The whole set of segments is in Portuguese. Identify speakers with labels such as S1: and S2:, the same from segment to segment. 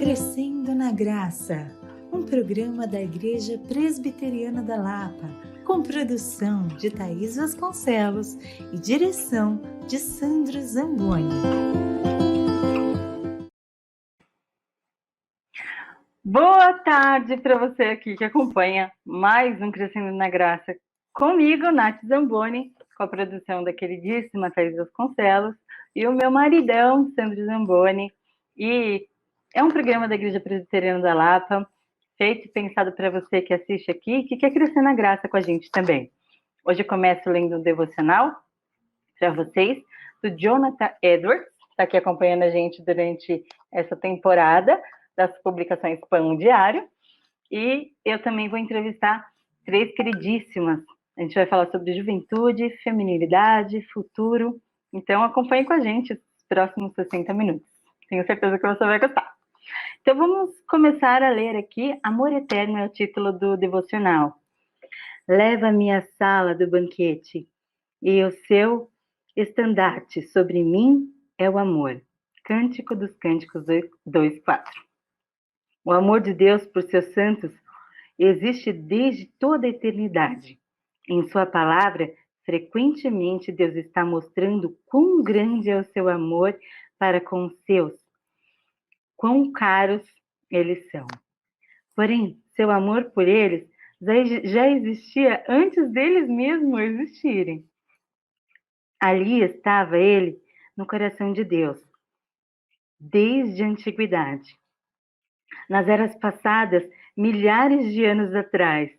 S1: Crescendo na Graça, um programa da Igreja Presbiteriana da Lapa, com produção de Thaís Vasconcelos e direção de Sandro Zamboni.
S2: Boa tarde para você aqui que acompanha mais um Crescendo na Graça comigo, Nath Zamboni, com a produção da queridíssima Thaís Vasconcelos e o meu maridão, Sandro Zamboni. E é um programa da Igreja Presbiteriana da Lapa, feito e pensado para você que assiste aqui, que quer crescer na graça com a gente também. Hoje eu começo lendo um devocional para vocês, do Jonathan Edwards, está aqui acompanhando a gente durante essa temporada das publicações Pão Diário. E eu também vou entrevistar três queridíssimas. A gente vai falar sobre juventude, feminilidade, futuro. Então acompanhe com a gente os próximos 60 minutos. Tenho certeza que você vai gostar. Então vamos começar a ler aqui. Amor Eterno é o título do devocional. Leva-me à sala do banquete, e o seu estandarte sobre mim é o amor. Cântico dos Cânticos 2:4. O amor de Deus por seus santos existe desde toda a eternidade. Em sua palavra, frequentemente Deus está mostrando quão grande é o seu amor para com os seus, quão caros eles são. Porém, seu amor por eles já existia antes deles mesmos existirem. Ali estava ele no coração de Deus, desde a antiguidade. Nas eras passadas, milhares de anos atrás,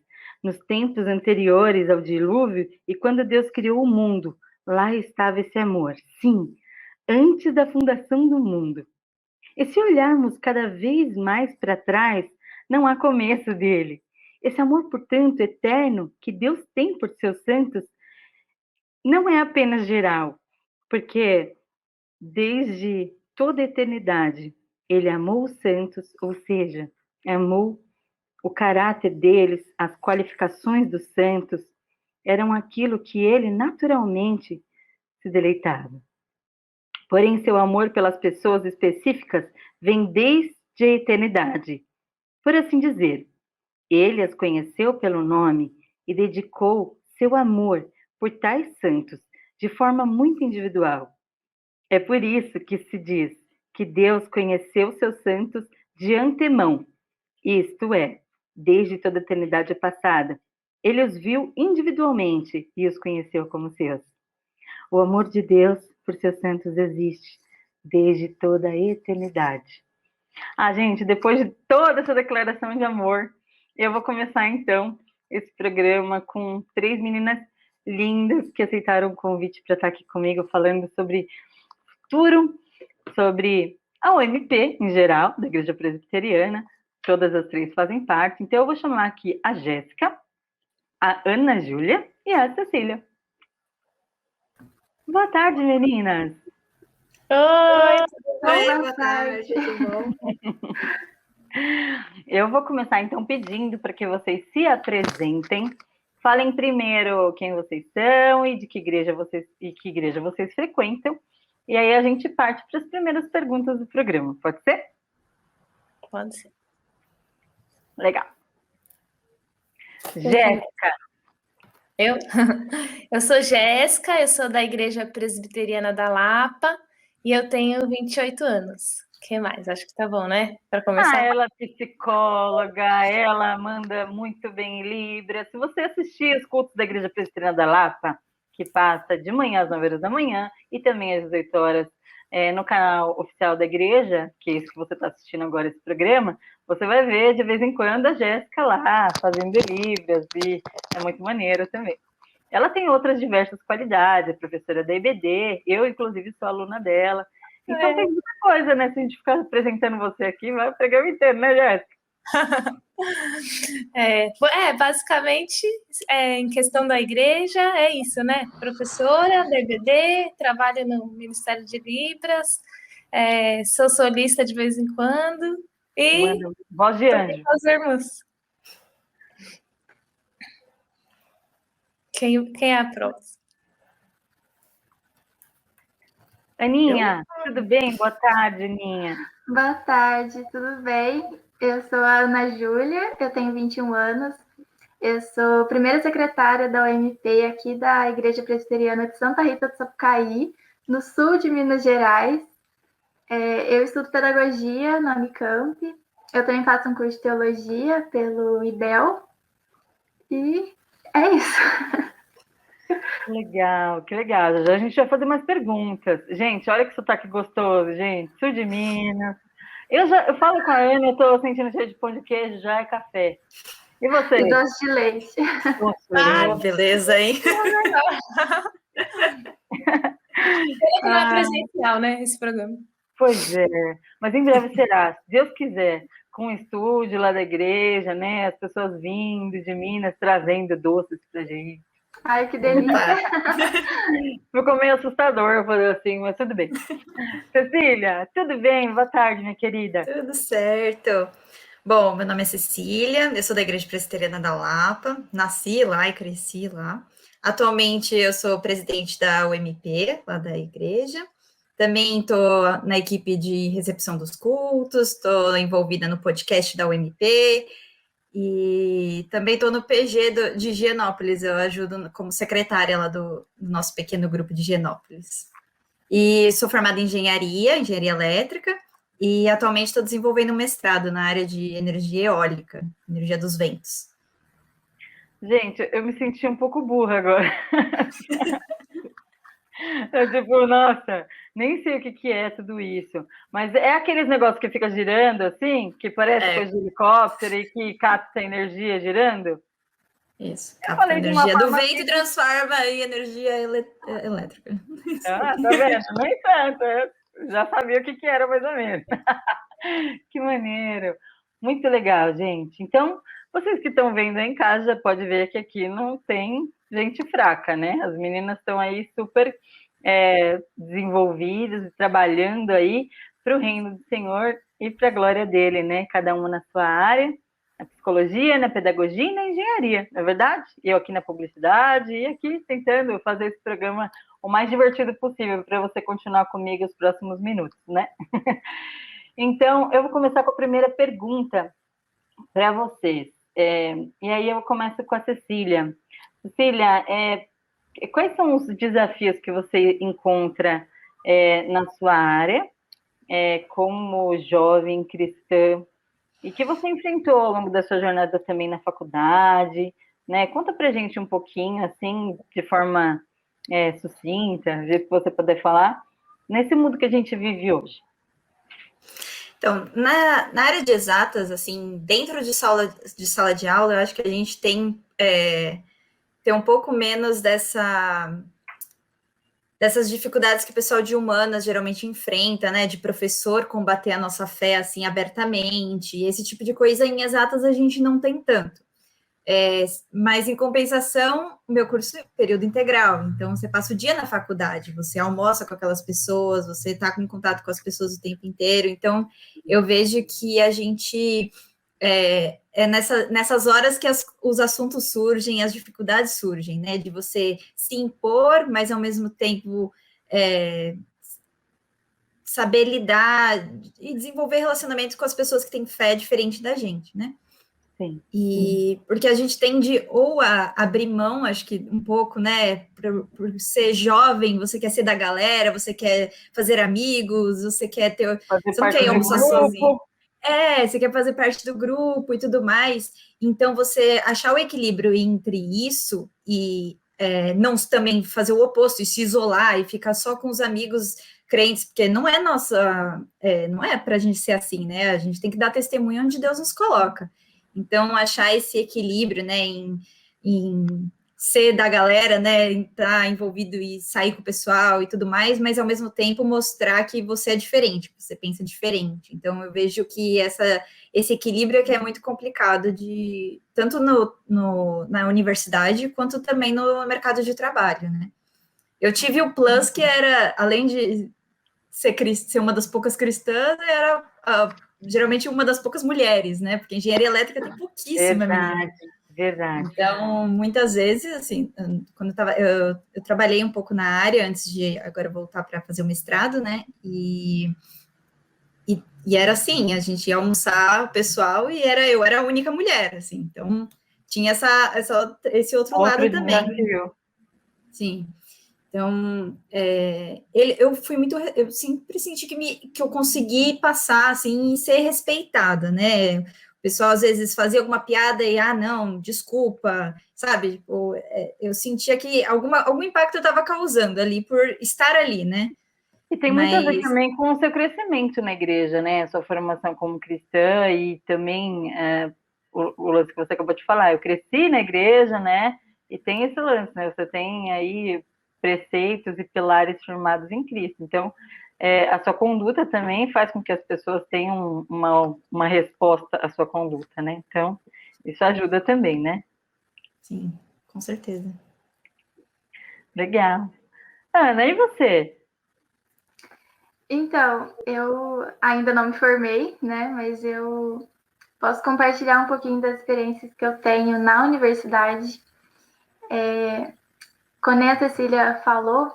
S2: nos tempos anteriores ao dilúvio e quando Deus criou o mundo, lá estava esse amor. Sim, antes da fundação do mundo. E se olharmos cada vez mais para trás, não há começo dele. Esse amor, portanto, eterno que Deus tem por seus santos, não é apenas geral, porque desde toda a eternidade ele amou os santos, ou seja, amou o caráter deles, as qualificações dos santos, eram aquilo que ele naturalmente se deleitava. Porém, seu amor pelas pessoas específicas vem desde a eternidade. Por assim dizer, ele as conheceu pelo nome e dedicou seu amor por tais santos de forma muito individual. É por isso que se diz que Deus conheceu seus santos de antemão, isto é, desde toda a eternidade passada. Ele os viu individualmente e os conheceu como seus. O amor de Deus por seus santos existe desde toda a eternidade. Gente, depois de toda essa declaração de amor, eu vou começar então esse programa com três meninas lindas que aceitaram o convite para estar aqui comigo falando sobre futuro, sobre a OMP em geral, da Igreja Presbiteriana. Todas as três fazem parte. Então eu vou chamar aqui a Jéssica, a Ana Júlia e a Cecília. Boa tarde, meninas.
S3: Oi, boa tarde, tudo bom?
S2: Eu vou começar então pedindo para que vocês se apresentem. Falem primeiro quem vocês são e de que igreja vocês frequentam. E aí a gente parte para as primeiras perguntas do programa. Pode ser?
S3: Pode ser.
S2: Legal. Jéssica.
S3: Eu sou Jéssica, eu sou da Igreja Presbiteriana da Lapa e eu tenho 28 anos. O que mais? Acho que tá bom, né? Para começar.
S2: Ela é psicóloga, ela manda muito bem em Libra. Se você assistir os cultos da Igreja Presbiteriana da Lapa, que passa de manhã às 9 horas da manhã e também às 18 horas no canal oficial da igreja, que é isso que você está assistindo agora, esse programa, você vai ver de vez em quando a Jéssica lá, fazendo Libras, e é muito maneiro também. Ela tem outras diversas qualidades, é professora da IBD, eu, inclusive, sou aluna dela. Então tem muita coisa, né? Se a gente ficar apresentando você aqui, vai o programa inteiro, né, Jéssica?
S3: Basicamente, em questão da igreja, é isso, né? Professora, DBD, trabalho no Ministério de Libras, sou solista de vez em quando e
S2: voz de anjo.
S3: Os irmãos. Quem é a próxima?
S2: Aninha, tudo bem? Boa tarde, Aninha.
S4: Boa tarde, tudo bem? Eu sou a Ana Júlia, eu tenho 21 anos, eu sou primeira secretária da OMP aqui da Igreja Presbiteriana de Santa Rita do Sapucaí, no sul de Minas Gerais. Eu estudo pedagogia na Unicamp, eu também faço um curso de teologia pelo IDEL, e é isso.
S2: Legal, que legal. Já a gente vai fazer umas perguntas. Gente, olha que sotaque gostoso, gente. Sul de Minas. Eu falo com a Ana, eu tô sentindo cheio de pão de queijo, já é café. E você?
S4: E doce de leite.
S5: Beleza, hein?
S3: Pena que não é presencial, né, esse programa.
S2: Pois é, mas em breve será, se Deus quiser, com o estúdio lá da igreja, né? As pessoas vindo de Minas, trazendo doces pra gente.
S4: Ai, que delícia.
S2: Ficou meio assustador fazer assim, mas tudo bem. Cecília, tudo bem? Boa tarde, minha querida.
S5: Tudo certo. Bom, meu nome é Cecília, eu sou da Igreja Presbiteriana da Lapa, nasci lá e cresci lá. Atualmente eu sou presidente da UMP, lá da igreja. Também estou na equipe de recepção dos cultos, estou envolvida no podcast da UMP e também estou no PG de Higienópolis, eu ajudo como secretária lá do nosso pequeno grupo de Higienópolis. E sou formada em engenharia elétrica, e atualmente estou desenvolvendo um mestrado na área de energia eólica, energia dos ventos.
S2: Gente, eu me senti um pouco burra agora. Eu, tipo, nossa, nem sei o que é tudo isso. Mas é aqueles negócios que fica girando assim, que parece coisa de helicóptero e que capta energia girando?
S5: Isso,
S2: eu falei de uma
S5: energia do
S2: forma
S5: vento e transforma em energia elétrica.
S2: Ah, tá vendo? Nem tanto, eu já sabia o que era mais ou menos. Que maneiro. Muito legal, gente. Então, vocês que estão vendo aí em casa, já pode ver que aqui não tem gente fraca, né? As meninas estão aí super desenvolvidas, trabalhando aí para o reino do Senhor e para a glória dele, né? Cada uma na sua área, na psicologia, na pedagogia e na engenharia, não é verdade? Eu aqui na publicidade e aqui tentando fazer esse programa o mais divertido possível para você continuar comigo os próximos minutos, né? Então, eu vou começar com a primeira pergunta para vocês. E aí eu começo com a Cecília. Cecília, quais são os desafios que você encontra na sua área, como jovem cristã, e que você enfrentou ao longo da sua jornada também na faculdade, né? Conta pra gente um pouquinho, assim, de forma sucinta, do jeito que você puder falar, nesse mundo que a gente vive hoje.
S5: Então, na área de exatas, assim, dentro de sala de aula, eu acho que a gente tem um pouco menos dessas dificuldades que o pessoal de humanas geralmente enfrenta, né, de professor combater a nossa fé, assim, abertamente, esse tipo de coisa em exatas a gente não tem tanto. Mas, em compensação, o meu curso é período integral, então você passa o dia na faculdade, você almoça com aquelas pessoas, você está em contato com as pessoas o tempo inteiro, então eu vejo que a gente nessas horas que os assuntos surgem, as dificuldades surgem, né, de você se impor, mas ao mesmo tempo saber lidar e desenvolver relacionamentos com as pessoas que têm fé diferente da gente, né?
S2: Sim.
S5: E porque a gente tende ou a abrir mão, acho que um pouco, né? Por ser jovem, você quer ser da galera, você quer fazer amigos, você quer ter. Você não quer ir almoçar sozinho. Você quer fazer parte do grupo e tudo mais. Então, você achar o equilíbrio entre isso e não também fazer o oposto e se isolar e ficar só com os amigos crentes, porque não é não é para a gente ser assim, né? A gente tem que dar testemunho onde Deus nos coloca. Então, achar esse equilíbrio, né, em ser da galera, né, estar envolvido e sair com o pessoal e tudo mais, mas ao mesmo tempo mostrar que você é diferente, que você pensa diferente. Então, eu vejo que esse equilíbrio que é muito complicado tanto na universidade quanto também no mercado de trabalho, né. Eu tive o plus que era, além de ser uma das poucas cristãs, era geralmente uma das poucas mulheres, né? Porque engenharia elétrica tem pouquíssima menina.
S2: Verdade.
S5: Então, muitas vezes, assim, quando eu trabalhei um pouco na área antes de agora voltar para fazer o mestrado, né? E E era assim, a gente ia almoçar o pessoal e eu era a única mulher, assim. Então, tinha esse outro lado também.
S2: Desafio.
S5: Sim. Então, eu sempre senti que eu consegui passar, assim, e ser respeitada, né? O pessoal, às vezes, fazia alguma piada e, não, desculpa, sabe? Eu sentia que algum impacto eu estava causando ali, por estar ali, né?
S2: E tem muito a ver também com o seu crescimento na igreja, né? A sua formação como cristã e também o lance que você acabou de falar. Eu cresci na igreja, né? E tem esse lance, né? Você tem aí preceitos e pilares firmados em Cristo. Então, a sua conduta também faz com que as pessoas tenham uma resposta à sua conduta, né? Então, isso ajuda também, né?
S5: Sim, com certeza.
S2: Legal. Ana, e você?
S4: Então, eu ainda não me formei, né? Mas eu posso compartilhar um pouquinho das experiências que eu tenho na universidade. Como a Cecília falou,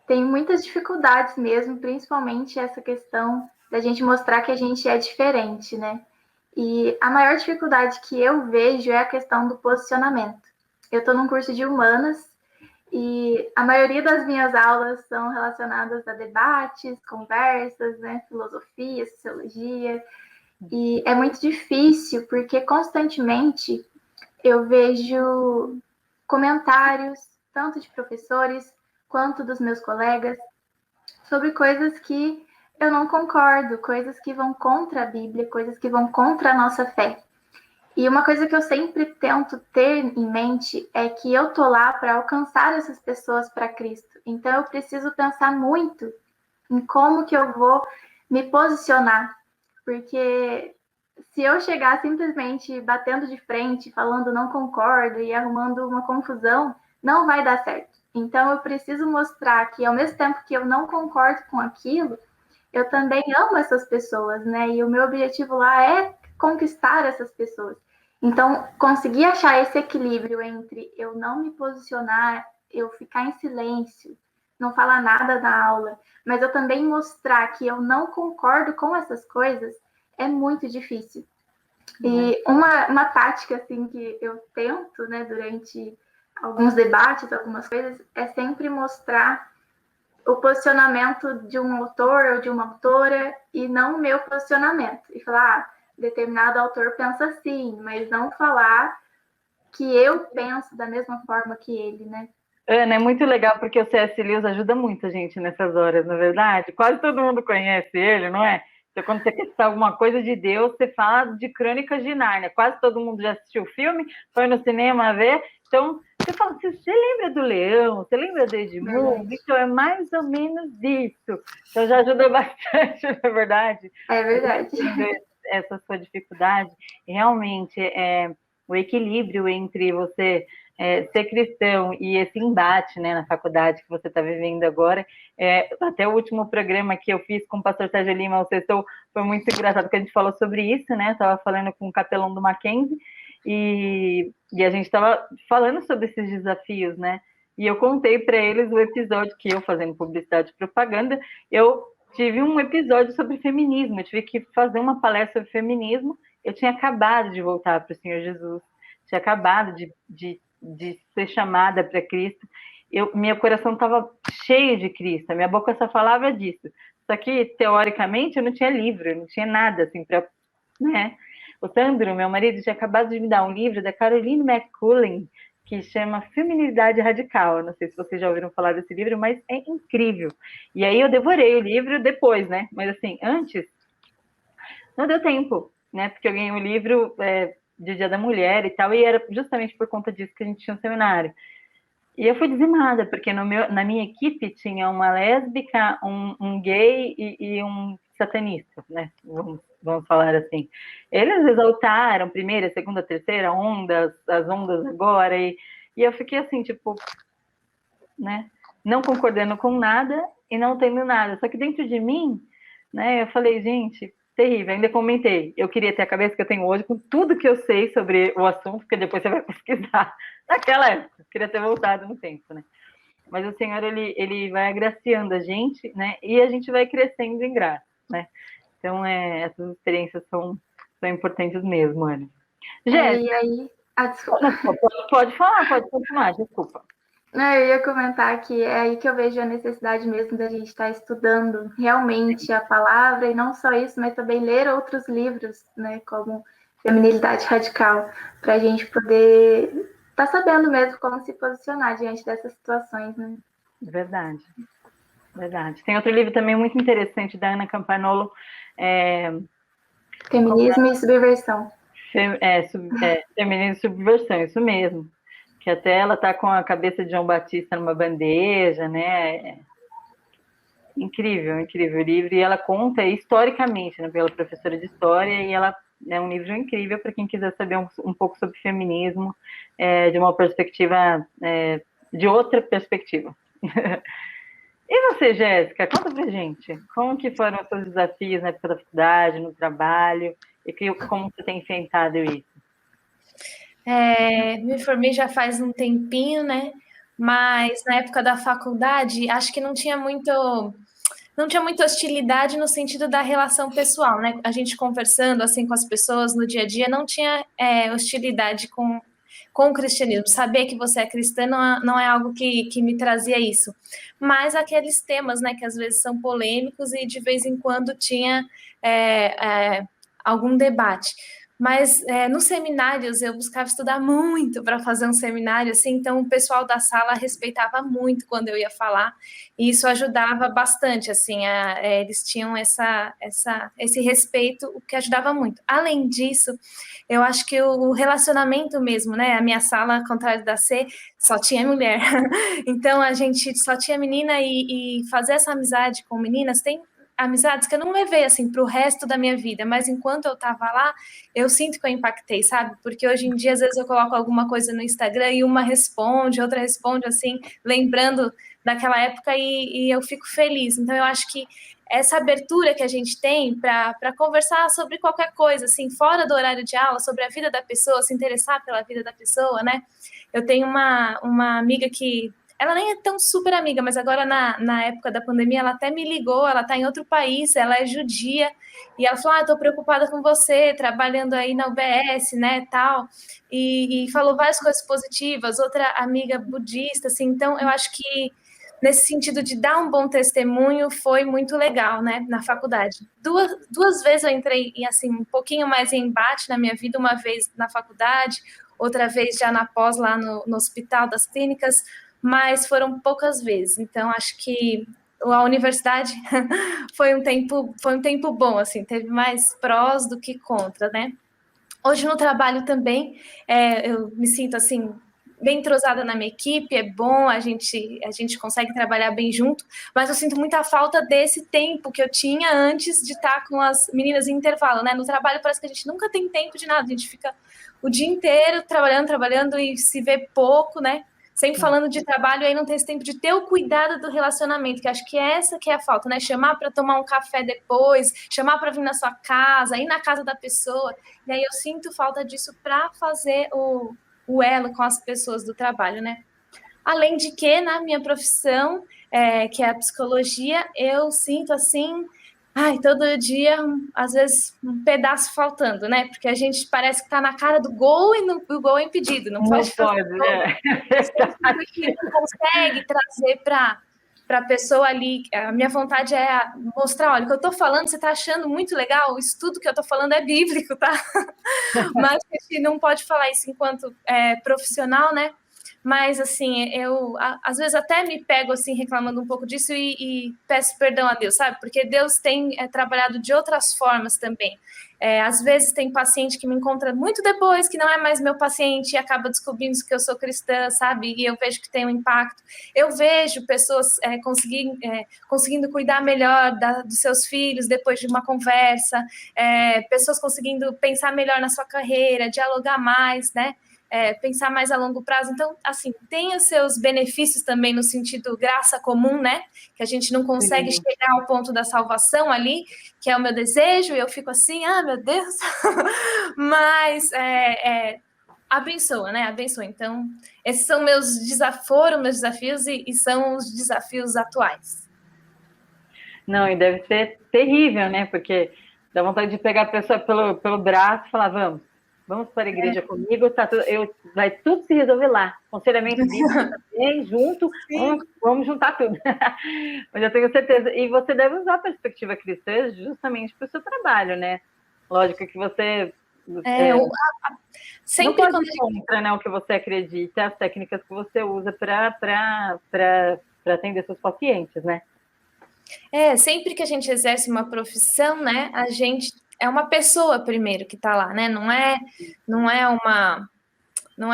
S4: tem muitas dificuldades mesmo, principalmente essa questão da gente mostrar que a gente é diferente, né? E a maior dificuldade que eu vejo é a questão do posicionamento. Eu estou num curso de humanas e a maioria das minhas aulas são relacionadas a debates, conversas, né, filosofia, sociologia, e é muito difícil porque constantemente eu vejo comentários, tanto de professores quanto dos meus colegas, sobre coisas que eu não concordo, coisas que vão contra a Bíblia, coisas que vão contra a nossa fé. E uma coisa que eu sempre tento ter em mente é que eu tô lá para alcançar essas pessoas para Cristo. Então eu preciso pensar muito em como que eu vou me posicionar, porque se eu chegar simplesmente batendo de frente, falando não concordo e arrumando uma confusão, não vai dar certo. Então eu preciso mostrar que ao mesmo tempo que eu não concordo com aquilo, eu também amo essas pessoas, né? E o meu objetivo lá é conquistar essas pessoas. Então, conseguir achar esse equilíbrio entre eu não me posicionar, eu ficar em silêncio, não falar nada na aula, mas eu também mostrar que eu não concordo com essas coisas, é muito difícil. E uma tática, assim, que eu tento, né, durante alguns debates, algumas coisas, é sempre mostrar o posicionamento de um autor ou de uma autora e não o meu posicionamento. E falar, determinado autor pensa assim, mas não falar que eu penso da mesma forma que ele, né?
S2: Ana, é muito legal porque o C.S. Lewis ajuda muito a gente nessas horas, na verdade. Quase todo mundo conhece ele, não é? Então, quando você quer citar alguma coisa de Deus, você fala de Crônicas de Nárnia. Quase todo mundo já assistiu o filme, foi no cinema ver. Então, você fala, você lembra do Leão? Você lembra do Edmundo? Então, é mais ou menos isso. Então, já ajuda bastante, na verdade.
S4: É verdade.
S2: Essa sua dificuldade. Realmente, o equilíbrio entre você ser cristão e esse embate, né, na faculdade que você está vivendo agora. Até o último programa que eu fiz com o pastor Sérgio Lima, o Sextou, foi muito engraçado, porque a gente falou sobre isso, né? Estava falando com o capelão do Mackenzie, e a gente estava falando sobre esses desafios, né? E eu contei para eles o episódio que eu, fazendo publicidade e propaganda, eu tive um episódio sobre feminismo, eu tive que fazer uma palestra sobre feminismo, eu tinha acabado de voltar para o Senhor Jesus, tinha acabado de ser chamada para Cristo, meu coração estava cheio de Cristo, a minha boca só falava disso. Só que, teoricamente, eu não tinha livro, eu não tinha nada, assim, para... Né? O Sandro, meu marido, tinha acabado de me dar um livro da Caroline McCullin, que chama Feminilidade Radical. Eu não sei se vocês já ouviram falar desse livro, mas é incrível. E aí eu devorei o livro depois, né? Mas, assim, antes, não deu tempo, né? Porque eu ganhei um livro de Dia da Mulher e tal, e era justamente por conta disso que a gente tinha um seminário. E eu fui dizimada, porque na minha equipe tinha uma lésbica, um gay e um satanista, né? Vamos falar assim. Eles exaltaram primeira, segunda, terceira onda, as ondas agora, e eu fiquei assim, tipo, né? Não concordando com nada e não tendo nada. Só que dentro de mim, né, eu falei, gente, terrível. Ainda comentei, eu queria ter a cabeça que eu tenho hoje com tudo que eu sei sobre o assunto, porque depois você vai pesquisar. Naquela época, eu queria ter voltado no tempo, né? Mas o Senhor, ele vai agraciando a gente, né? E a gente vai crescendo em graça, né? Então, essas experiências são importantes mesmo, Ana.
S4: E
S2: Jéssica,
S4: aí, desculpa.
S2: não, pode falar, pode continuar, desculpa.
S4: Não, eu ia comentar que é aí que eu vejo a necessidade mesmo da gente estar estudando realmente a palavra, e não só isso, mas também ler outros livros, né, como Feminilidade Radical, para a gente poder estar sabendo mesmo como se posicionar diante dessas situações, né?
S2: Verdade. Tem outro livro também muito interessante da Ana Campanolo,
S4: Feminismo e Subversão.
S2: Feminismo e Subversão, isso mesmo. Que até ela está com a cabeça de João Batista numa bandeja, né? Incrível o livro. E ela conta historicamente, né, pela professora de história, e ela é um livro incrível para quem quiser saber um pouco sobre feminismo, de uma perspectiva, de outra perspectiva. E você, Jéssica, conta pra gente, como que foram os seus desafios na época da faculdade, no trabalho, e como você tem enfrentado isso?
S3: Me formei já faz um tempinho, né? Mas na época da faculdade, acho que não tinha muita hostilidade no sentido da relação pessoal, né? A gente conversando assim com as pessoas no dia a dia, não tinha hostilidade com o cristianismo. Saber que você é cristã não é algo que me trazia isso. Mas aqueles temas, né, que às vezes são polêmicos e de vez em quando tinha algum debate. Mas nos seminários eu buscava estudar muito para fazer um seminário, assim, então o pessoal da sala respeitava muito quando eu ia falar, e isso ajudava bastante, assim, eles tinham esse respeito, o que ajudava muito. Além disso, eu acho que o relacionamento mesmo, né, a minha sala, ao contrário da C, só tinha mulher, então a gente só tinha menina, e fazer essa amizade com meninas tem amizades que eu não levei, assim, para o resto da minha vida, mas enquanto eu estava lá, eu sinto que eu impactei, sabe? Porque hoje em dia, às vezes eu coloco alguma coisa no Instagram e uma responde, outra responde, assim, lembrando daquela época, e eu fico feliz. Então, eu acho que essa abertura que a gente tem para conversar sobre qualquer coisa, assim, fora do horário de aula, sobre a vida da pessoa, se interessar pela vida da pessoa, né? Eu tenho uma amiga que ela nem é tão super amiga, mas agora na época da pandemia ela até me ligou, ela está em outro país, ela é judia, e ela falou, estou preocupada com você, trabalhando aí na UBS, né, tal, e falou várias coisas positivas, outra amiga budista, assim, então eu acho que nesse sentido de dar um bom testemunho foi muito legal, né, na faculdade. Duas vezes eu entrei, assim, um pouquinho mais em embate na minha vida, uma vez na faculdade, outra vez já na pós lá no Hospital das Clínicas, mas foram poucas vezes, então acho que a universidade foi um tempo bom, assim, teve mais prós do que contra, né? Hoje no trabalho também, eu me sinto assim, bem entrosada na minha equipe, é bom, a gente consegue trabalhar bem junto, mas eu sinto muita falta desse tempo que eu tinha antes de estar com as meninas em intervalo, né? No trabalho parece que a gente nunca tem tempo de nada, a gente fica o dia inteiro trabalhando e se vê pouco, né? Sempre falando de trabalho, aí não tem esse tempo de ter o cuidado do relacionamento, que acho que essa que é a falta, né? Chamar para tomar um café depois, chamar para vir na sua casa, ir na casa da pessoa. E aí eu sinto falta disso para fazer o elo com as pessoas do trabalho, né? Além de que, na minha profissão, que é a psicologia, eu sinto assim... todo dia, às vezes, um pedaço faltando, né? Porque a gente parece que está na cara do gol e o gol é impedido, não pode fazer gol. Você não consegue trazer para a pessoa ali. A minha vontade é mostrar, olha, o que eu estou falando, você está achando muito legal, o estudo que eu estou falando é bíblico, tá? Mas a gente não pode falar isso enquanto profissional, né? Mas, assim, eu às vezes até me pego, assim, reclamando um pouco disso e peço perdão a Deus, sabe? Porque Deus tem trabalhado de outras formas também. Às vezes tem paciente que me encontra muito depois, que não é mais meu paciente, e acaba descobrindo que eu sou cristã, sabe? E eu vejo que tem um impacto. Eu vejo pessoas conseguindo cuidar melhor dos seus filhos depois de uma conversa, pessoas conseguindo pensar melhor na sua carreira, dialogar mais, né? Pensar mais a longo prazo. Então, assim, tem os seus benefícios também no sentido graça comum, né? Que a gente não consegue chegar ao ponto da salvação ali, que é o meu desejo, e eu fico assim, meu Deus! Mas abençoa, né? Abençoa. Então, esses são foram meus desafios e são os desafios atuais.
S2: Não, e deve ser terrível, né? Porque Dá vontade de pegar a pessoa pelo braço e falar, vamos para a igreja comigo, tá vai tudo se resolver lá. Aconselhamento bíblico também, junto, vamos juntar tudo. Mas eu tenho certeza. E você deve usar a perspectiva cristã justamente para o seu trabalho, né? Lógico que você...
S3: sempre
S2: não pode contra, né, o que você acredita, as técnicas que você usa para atender seus pacientes, né?
S3: Sempre que a gente exerce uma profissão, né, a gente é uma pessoa primeiro que está lá, né? Não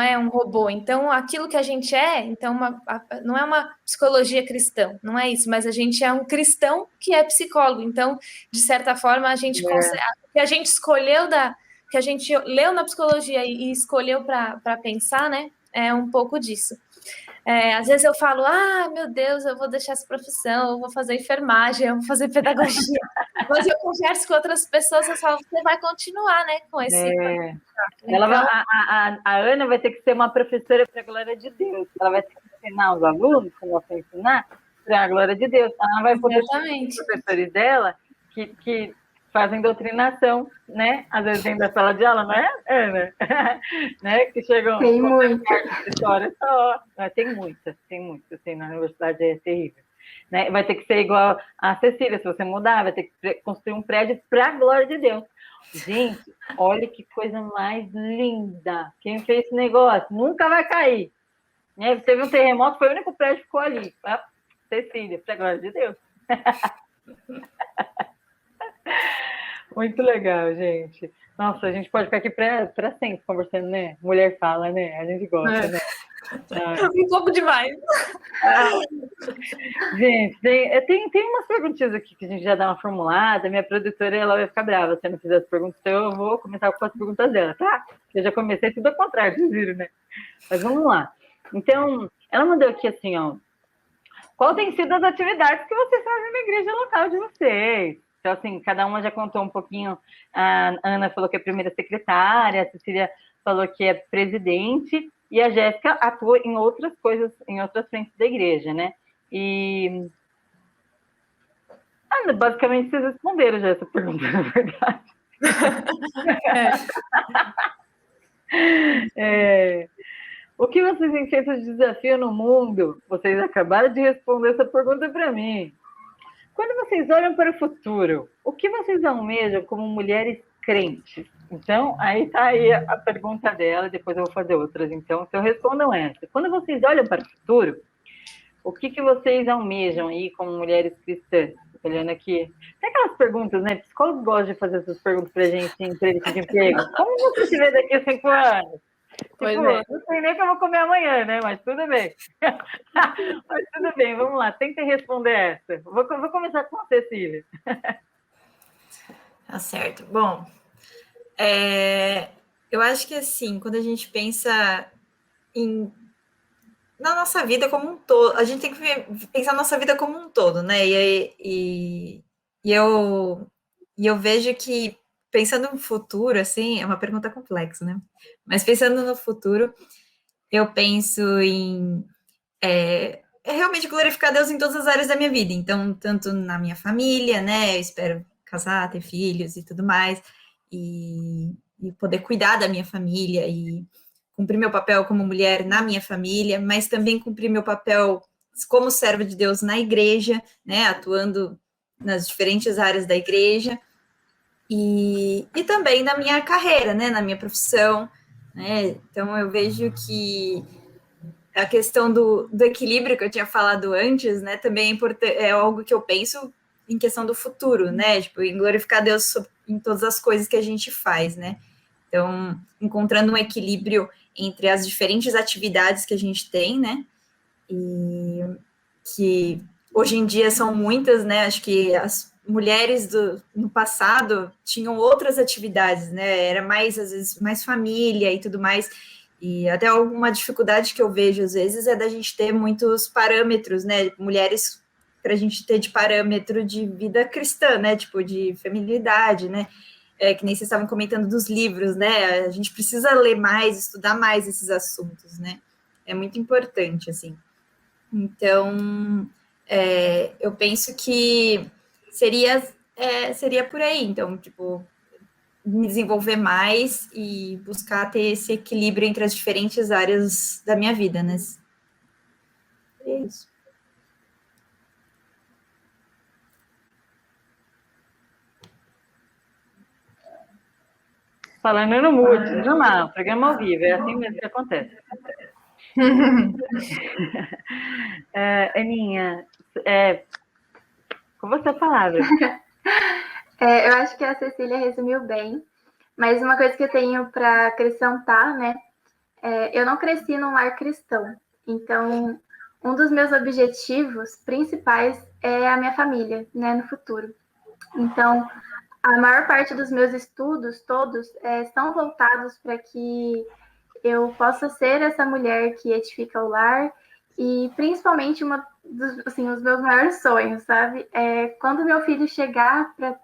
S3: é um robô. Então, aquilo que a gente então não é uma psicologia cristã, não é isso, mas a gente é um cristão que é psicólogo. Então, de certa forma, a gente consegue, que a gente escolheu que a gente leu na psicologia e escolheu para pensar, né? É um pouco disso. Às vezes eu falo, meu Deus, eu vou deixar essa profissão, eu vou fazer enfermagem, eu vou fazer pedagogia. Mas eu converso com outras pessoas, eu falo, você vai continuar, né, com esse...
S2: Então... a Ana vai ter que ser uma professora para a glória de Deus. Ela vai ter que ensinar os alunos, como ela vai ensinar, para a glória de Deus. Ela vai poder ter os professores dela que fazem doutrinação, né? Às vezes dentro da sala de aula, não é, Ana? Né? Que chegam...
S4: Tem muita.
S2: História só. Tem muita, assim, na universidade é terrível. Né? Vai ter que ser igual a Cecília, se você mudar, vai ter que construir um prédio para a glória de Deus. Gente, olha que coisa mais linda. Quem fez esse negócio nunca vai cair. Né? Teve um terremoto, foi o único prédio que ficou ali. Cecília, para a glória de Deus. Muito legal, gente. Nossa, a gente pode ficar aqui para sempre conversando, né? Mulher fala, né? A gente gosta, né?
S3: Um pouco demais.
S2: Gente, tem umas perguntinhas aqui que a gente já dá uma formulada. Minha produtora, ela vai ficar brava se eu não fizer as perguntas, então eu vou começar com as perguntas dela, tá? Eu já comecei tudo ao contrário, vocês viram, né? Mas vamos lá. Então, ela mandou aqui assim, ó. Qual tem sido as atividades que vocês fazem na igreja local de vocês? Então, assim, cada uma já contou um pouquinho. A Ana falou que é primeira secretária, a Cecília falou que é presidente, e a Jéssica atua em outras coisas, em outras frentes da igreja, né? E... basicamente, vocês responderam já essa pergunta, na verdade. O que vocês têm feito de desafio no mundo? Vocês acabaram de responder essa pergunta para mim. Quando vocês olham para o futuro, o que vocês almejam como mulheres crentes? Então, aí está aí a pergunta dela, depois eu vou fazer outras. Então, se eu respondam essa. Quando vocês olham para o futuro, o que vocês almejam aí como mulheres cristãs? Olhando aqui. Tem aquelas perguntas, né? Psicólogos gostam de fazer essas perguntas para a gente em entrevista de emprego. Como você se vê daqui a 5 anos?
S3: Pois
S2: Não sei nem o que eu vou comer amanhã, né? Mas tudo bem. Mas tudo bem, vamos lá. Tentem responder essa. Vou começar com a Cecília.
S5: Tá certo. Bom, eu acho que assim, quando a gente pensa na nossa vida como um todo, a gente tem que pensar na nossa vida como um todo, né? E eu vejo que pensando no futuro, assim, é uma pergunta complexa, né? Mas pensando no futuro, eu penso em realmente glorificar Deus em todas as áreas da minha vida. Então, tanto na minha família, né? Eu espero casar, ter filhos e tudo mais, e poder cuidar da minha família e cumprir meu papel como mulher na minha família, mas também cumprir meu papel como serva de Deus na igreja, né? Atuando nas diferentes áreas da igreja. E também na minha carreira, né, na minha profissão, né? Então eu vejo que a questão do equilíbrio que eu tinha falado antes, né, também é algo que eu penso em questão do futuro, né, tipo, em glorificar Deus em todas as coisas que a gente faz, né? Então, encontrando um equilíbrio entre as diferentes atividades que a gente tem, né, e que hoje em dia são muitas, né, acho que as mulheres no passado tinham outras atividades, né? Era mais, às vezes, mais família e tudo mais. E até alguma dificuldade que eu vejo, às vezes, é da gente ter muitos parâmetros, né? Mulheres, para a gente ter de parâmetro de vida cristã, né? Tipo, de feminilidade, né? Que nem vocês estavam comentando dos livros, né? A gente precisa ler mais, estudar mais esses assuntos, né? É muito importante, assim. Então, eu penso que seria seria por aí. Então, tipo, me desenvolver mais e buscar ter esse equilíbrio entre as diferentes áreas da minha vida, né? É isso.
S2: Falando no mute, normal, programa ao vivo, é assim mesmo que acontece. Aninha, com você a palavra.
S4: Eu acho que a Cecília resumiu bem, mas uma coisa que eu tenho para acrescentar, né? Eu não cresci num lar cristão, então um dos meus objetivos principais é a minha família, né, no futuro. Então, a maior parte dos meus estudos, todos, estão voltados para que eu possa ser essa mulher que edifica o lar e principalmente os meus maiores sonhos, sabe? Quando meu filho chegar para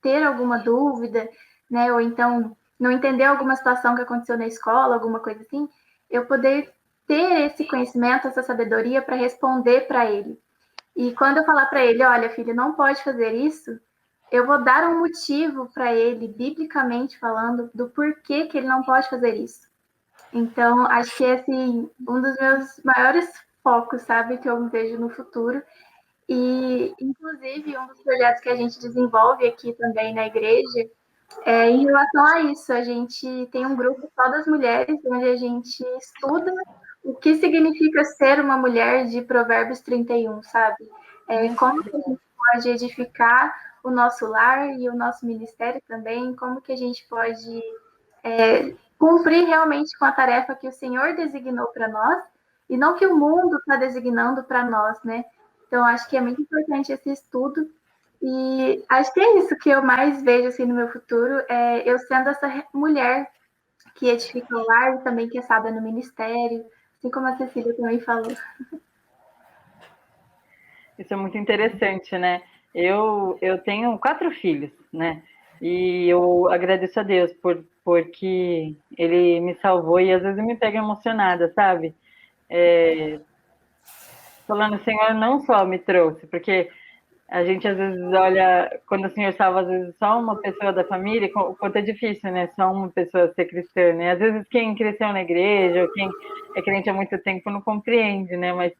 S4: ter alguma dúvida, né, ou então não entender alguma situação que aconteceu na escola, alguma coisa assim, eu poder ter esse conhecimento, essa sabedoria para responder para ele. E quando eu falar para ele, olha, filho, não pode fazer isso, eu vou dar um motivo para ele, biblicamente falando, do porquê que ele não pode fazer isso. Então, acho que é assim, um dos meus maiores focos, sabe, que eu vejo no futuro. E, inclusive, um dos projetos que a gente desenvolve aqui também na igreja em relação a isso. A gente tem um grupo só das mulheres, onde a gente estuda o que significa ser uma mulher de Provérbios 31, sabe? Como que a gente pode edificar o nosso lar e o nosso ministério também, como que a gente pode cumprir realmente com a tarefa que o Senhor designou para nós, e não que o mundo está designando para nós, né? Então, acho que é muito importante esse estudo, e acho que é isso que eu mais vejo assim, no meu futuro, eu sendo essa mulher que edifica o lar e também que é sábia no ministério, assim como a Cecília também falou.
S2: Isso é muito interessante, né? Eu tenho 4 filhos, né? E eu agradeço a Deus porque Ele me salvou e às vezes eu me pego emocionada, sabe? Falando, o Senhor não só me trouxe, porque a gente às vezes olha, quando o Senhor salva às vezes só uma pessoa da família, o quanto é difícil, né? Só uma pessoa ser cristã, né? Às vezes quem cresceu na igreja, ou quem é crente há muito tempo não compreende, né? Mas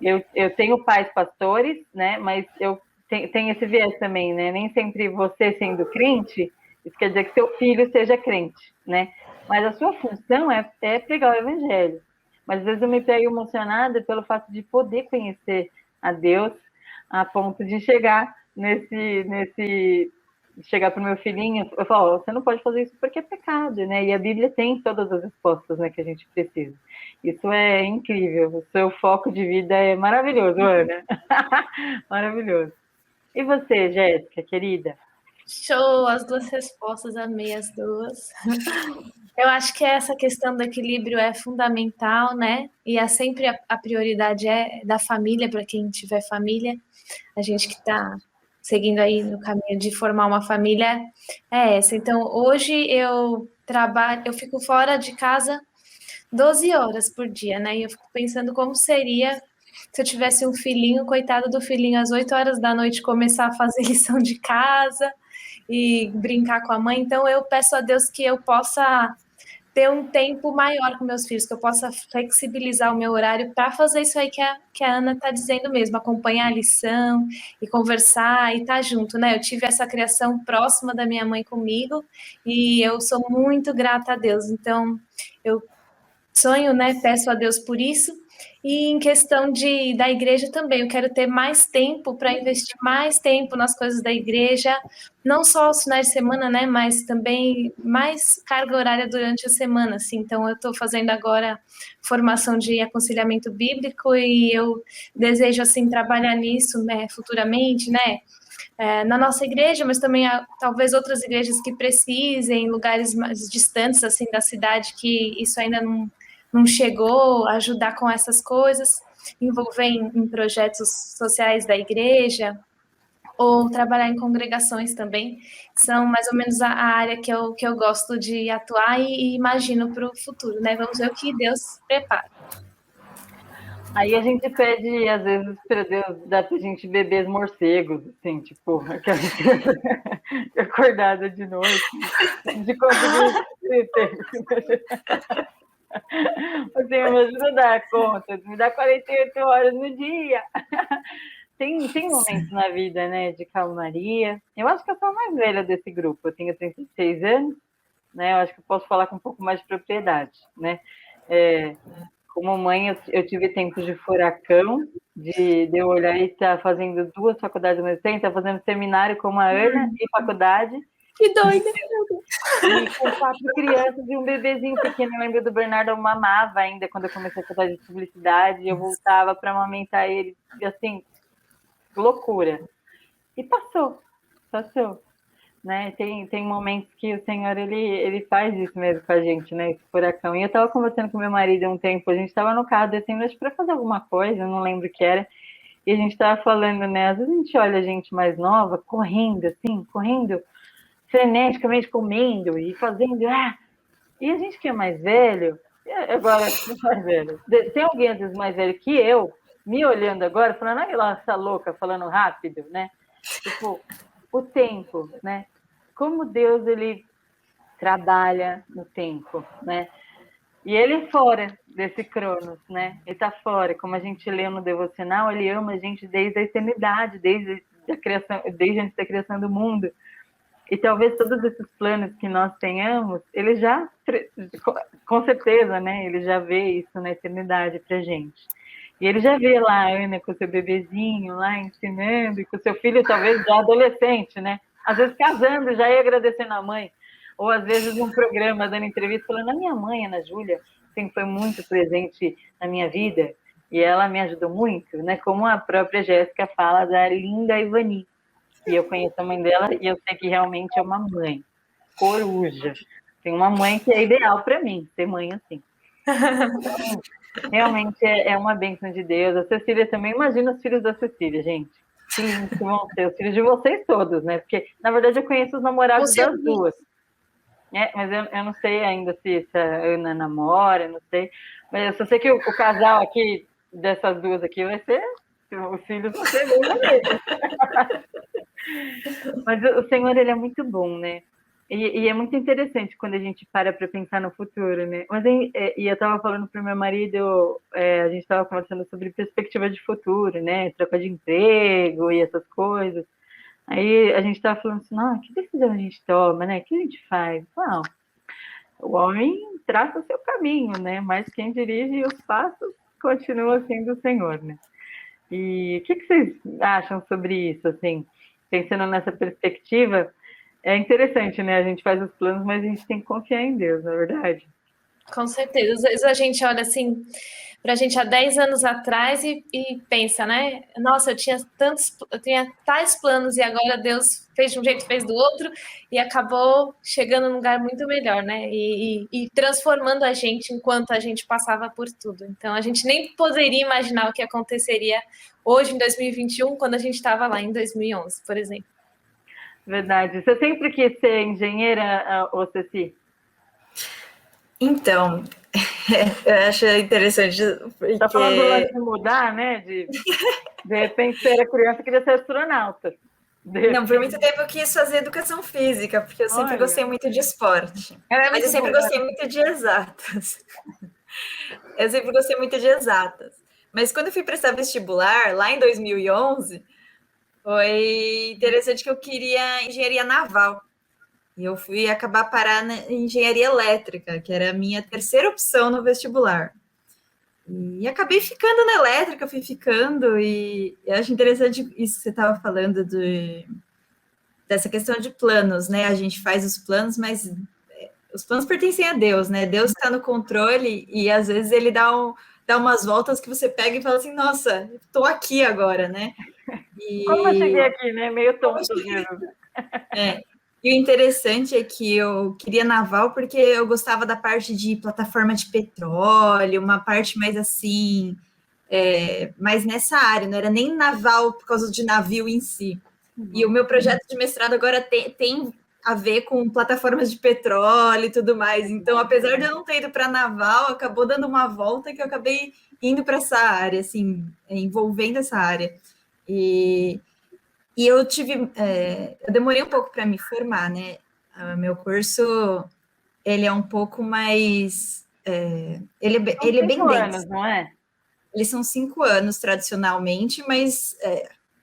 S2: eu tenho pais pastores, né? Mas eu tenho esse viés também, né? Nem sempre você sendo crente, isso quer dizer que seu filho seja crente, né? Mas a sua função é pregar o evangelho. Mas às vezes eu me pego emocionada pelo fato de poder conhecer a Deus a ponto de chegar chegar para o meu filhinho, eu falo, você não pode fazer isso porque é pecado, né? E a Bíblia tem todas as respostas, né, que a gente precisa. Isso é incrível. O seu foco de vida é maravilhoso, Ana. Maravilhoso. E você, Jéssica, querida?
S3: Show, as 2 respostas, amei as 2. Eu acho que essa questão do equilíbrio é fundamental, né? E sempre a prioridade é da família, para quem tiver família. A gente que está seguindo aí no caminho de formar uma família é essa. Então, hoje eu fico fora de casa 12 horas por dia, né? E eu fico pensando como seria se eu tivesse um filhinho, coitado do filhinho, às 8 horas da noite começar a fazer lição de casa e brincar com a mãe. Então, eu peço a Deus que eu possa ter um tempo maior com meus filhos, que eu possa flexibilizar o meu horário para fazer isso aí que a Ana está dizendo mesmo, acompanhar a lição e conversar e estar junto, né? Eu tive essa criação próxima da minha mãe comigo e eu sou muito grata a Deus. Então, eu sonho, né? Peço a Deus por isso. E em questão da igreja também, eu quero ter mais tempo para investir mais tempo nas coisas da igreja, não só aos finais de semana, né, mas também mais carga horária durante a semana, assim. Então, eu estou fazendo agora formação de aconselhamento bíblico e eu desejo, assim, trabalhar nisso, né, futuramente, né, na nossa igreja, mas também talvez outras igrejas que precisem, lugares mais distantes, assim, da cidade, que isso ainda não chegou, a ajudar com essas coisas, envolver em projetos sociais da igreja, ou trabalhar em congregações também, que são mais ou menos a área que eu gosto de atuar e imagino para o futuro, né? Vamos ver o que Deus prepara.
S2: Aí a gente pede, às vezes, para Deus dar pra gente beber os morcegos, assim, tipo, aquela acordada de noite, de conseguir ter. Assim, me ajuda a dar conta, me dá 48 horas no dia. Tem momentos na vida, né, de calmaria. Eu acho que eu sou a mais velha desse grupo, eu tenho 36 anos, né, eu acho que eu posso falar com um pouco mais de propriedade, né. Como mãe, eu tive tempos de furacão, de eu olhar e estar fazendo 2 faculdades ao mesmo tempo, estar fazendo seminário como a Ana e faculdade.
S3: Que doida!
S2: E com 4 crianças e um bebezinho pequeno. Eu lembro do Bernardo, eu mamava ainda quando eu comecei a faculdade de publicidade, eu voltava para amamentar ele, assim, loucura. E passou. Né? Tem momentos que o Senhor, ele faz isso mesmo com a gente, né? Esse furacão. E eu estava conversando com meu marido há um tempo, a gente estava no carro descendo, acho que para fazer alguma coisa, eu não lembro o que era, e a gente estava falando, né? Às vezes a gente olha a gente mais nova, correndo, freneticamente comendo e fazendo, e a gente que é mais velho, agora, mais velho, tem alguém às vezes mais velho que eu, me olhando agora, falando, olha essa louca, falando rápido, né? Tipo, o tempo, né? Como Deus, ele trabalha no tempo, né? E ele fora desse Cronos, né? Ele tá fora, como a gente leu no devocional, ele ama a gente desde a eternidade, desde a criação, desde antes da criação do mundo. E talvez todos esses planos que nós tenhamos, ele já, com certeza, né? Ele já vê isso na eternidade pra gente. E ele já vê lá a Ana com seu bebezinho lá ensinando, e com seu filho talvez já adolescente, né? Às vezes casando, já ia agradecendo a mãe. Ou às vezes num programa, dando entrevista, falando, a minha mãe, Ana Júlia, sempre foi muito presente na minha vida, e ela me ajudou muito, né? Como a própria Jéssica fala da linda Ivani. E eu conheço a mãe dela e eu sei que realmente é uma mãe coruja. Tem uma mãe que é ideal para mim, ser mãe assim. Então, realmente é uma bênção de Deus. A Cecília também, imagina os filhos da Cecília, gente. Que lindos que vão ser, os filhos de vocês todos, né? Porque, na verdade, eu conheço os namorados das duas. Mas eu não sei ainda se a Ana namora, não sei. Mas eu só sei que o casal aqui, dessas duas aqui, vai ser... Os filhos vão ser bem bonitos. Mas o Senhor, ele é muito bom, né? E é muito interessante quando a gente para pensar no futuro, né? Mas e eu estava falando para o meu marido, a gente estava conversando sobre perspectiva de futuro, né? Troca de emprego e essas coisas. Aí a gente estava falando assim, que decisão a gente toma, né? O que a gente faz? Não, o homem traça o seu caminho, né? Mas quem dirige os passos continua sendo o Senhor, né? E o que vocês acham sobre isso, assim? Pensando nessa perspectiva, é interessante, né? A gente faz os planos, mas a gente tem que confiar em Deus, na verdade.
S3: Com certeza. Às vezes a gente olha assim para a gente há 10 anos atrás e pensa, né? Nossa, eu tinha tais planos e agora Deus fez de um jeito, fez do outro e acabou chegando num lugar muito melhor, né? E transformando a gente enquanto a gente passava por tudo. Então a gente nem poderia imaginar o que aconteceria hoje em 2021 quando a gente estava lá em 2011, por exemplo.
S2: Verdade. Você sempre quis ser engenheira, ou Ceci?
S5: Então, eu acho interessante. Porque...
S2: Tá falando de mudar, né? De repente, você era criança e queria ser astronauta.
S5: Não, por muito tempo eu quis fazer educação física, porque eu sempre gostei muito de esporte. Mas eu sempre gostei muito de exatas. Mas quando eu fui prestar vestibular, lá em 2011, foi interessante que eu queria engenharia naval. E eu fui acabar parar na engenharia elétrica, que era a minha terceira opção no vestibular. E acabei ficando na elétrica, e eu acho interessante isso que você estava falando dessa questão de planos, né? A gente faz os planos, mas os planos pertencem a Deus, né? Deus está no controle e às vezes ele dá umas voltas que você pega e fala assim, nossa, estou aqui agora, né?
S2: Como eu cheguei aqui, né? Meio tonto mesmo.
S5: E o interessante é que eu queria naval porque eu gostava da parte de plataforma de petróleo, uma parte mais assim, mais nessa área, não era nem naval por causa de navio em si. E o meu projeto de mestrado agora tem a ver com plataformas de petróleo e tudo mais. Então, apesar de eu não ter ido para a naval, acabou dando uma volta que eu acabei indo para essa área, assim, envolvendo essa área. E eu eu demorei um pouco para me formar, né? Meu curso, ele é um pouco mais, ele é bem
S2: 5
S5: denso.
S2: anos, não é?
S5: Eles são 5 anos tradicionalmente, mas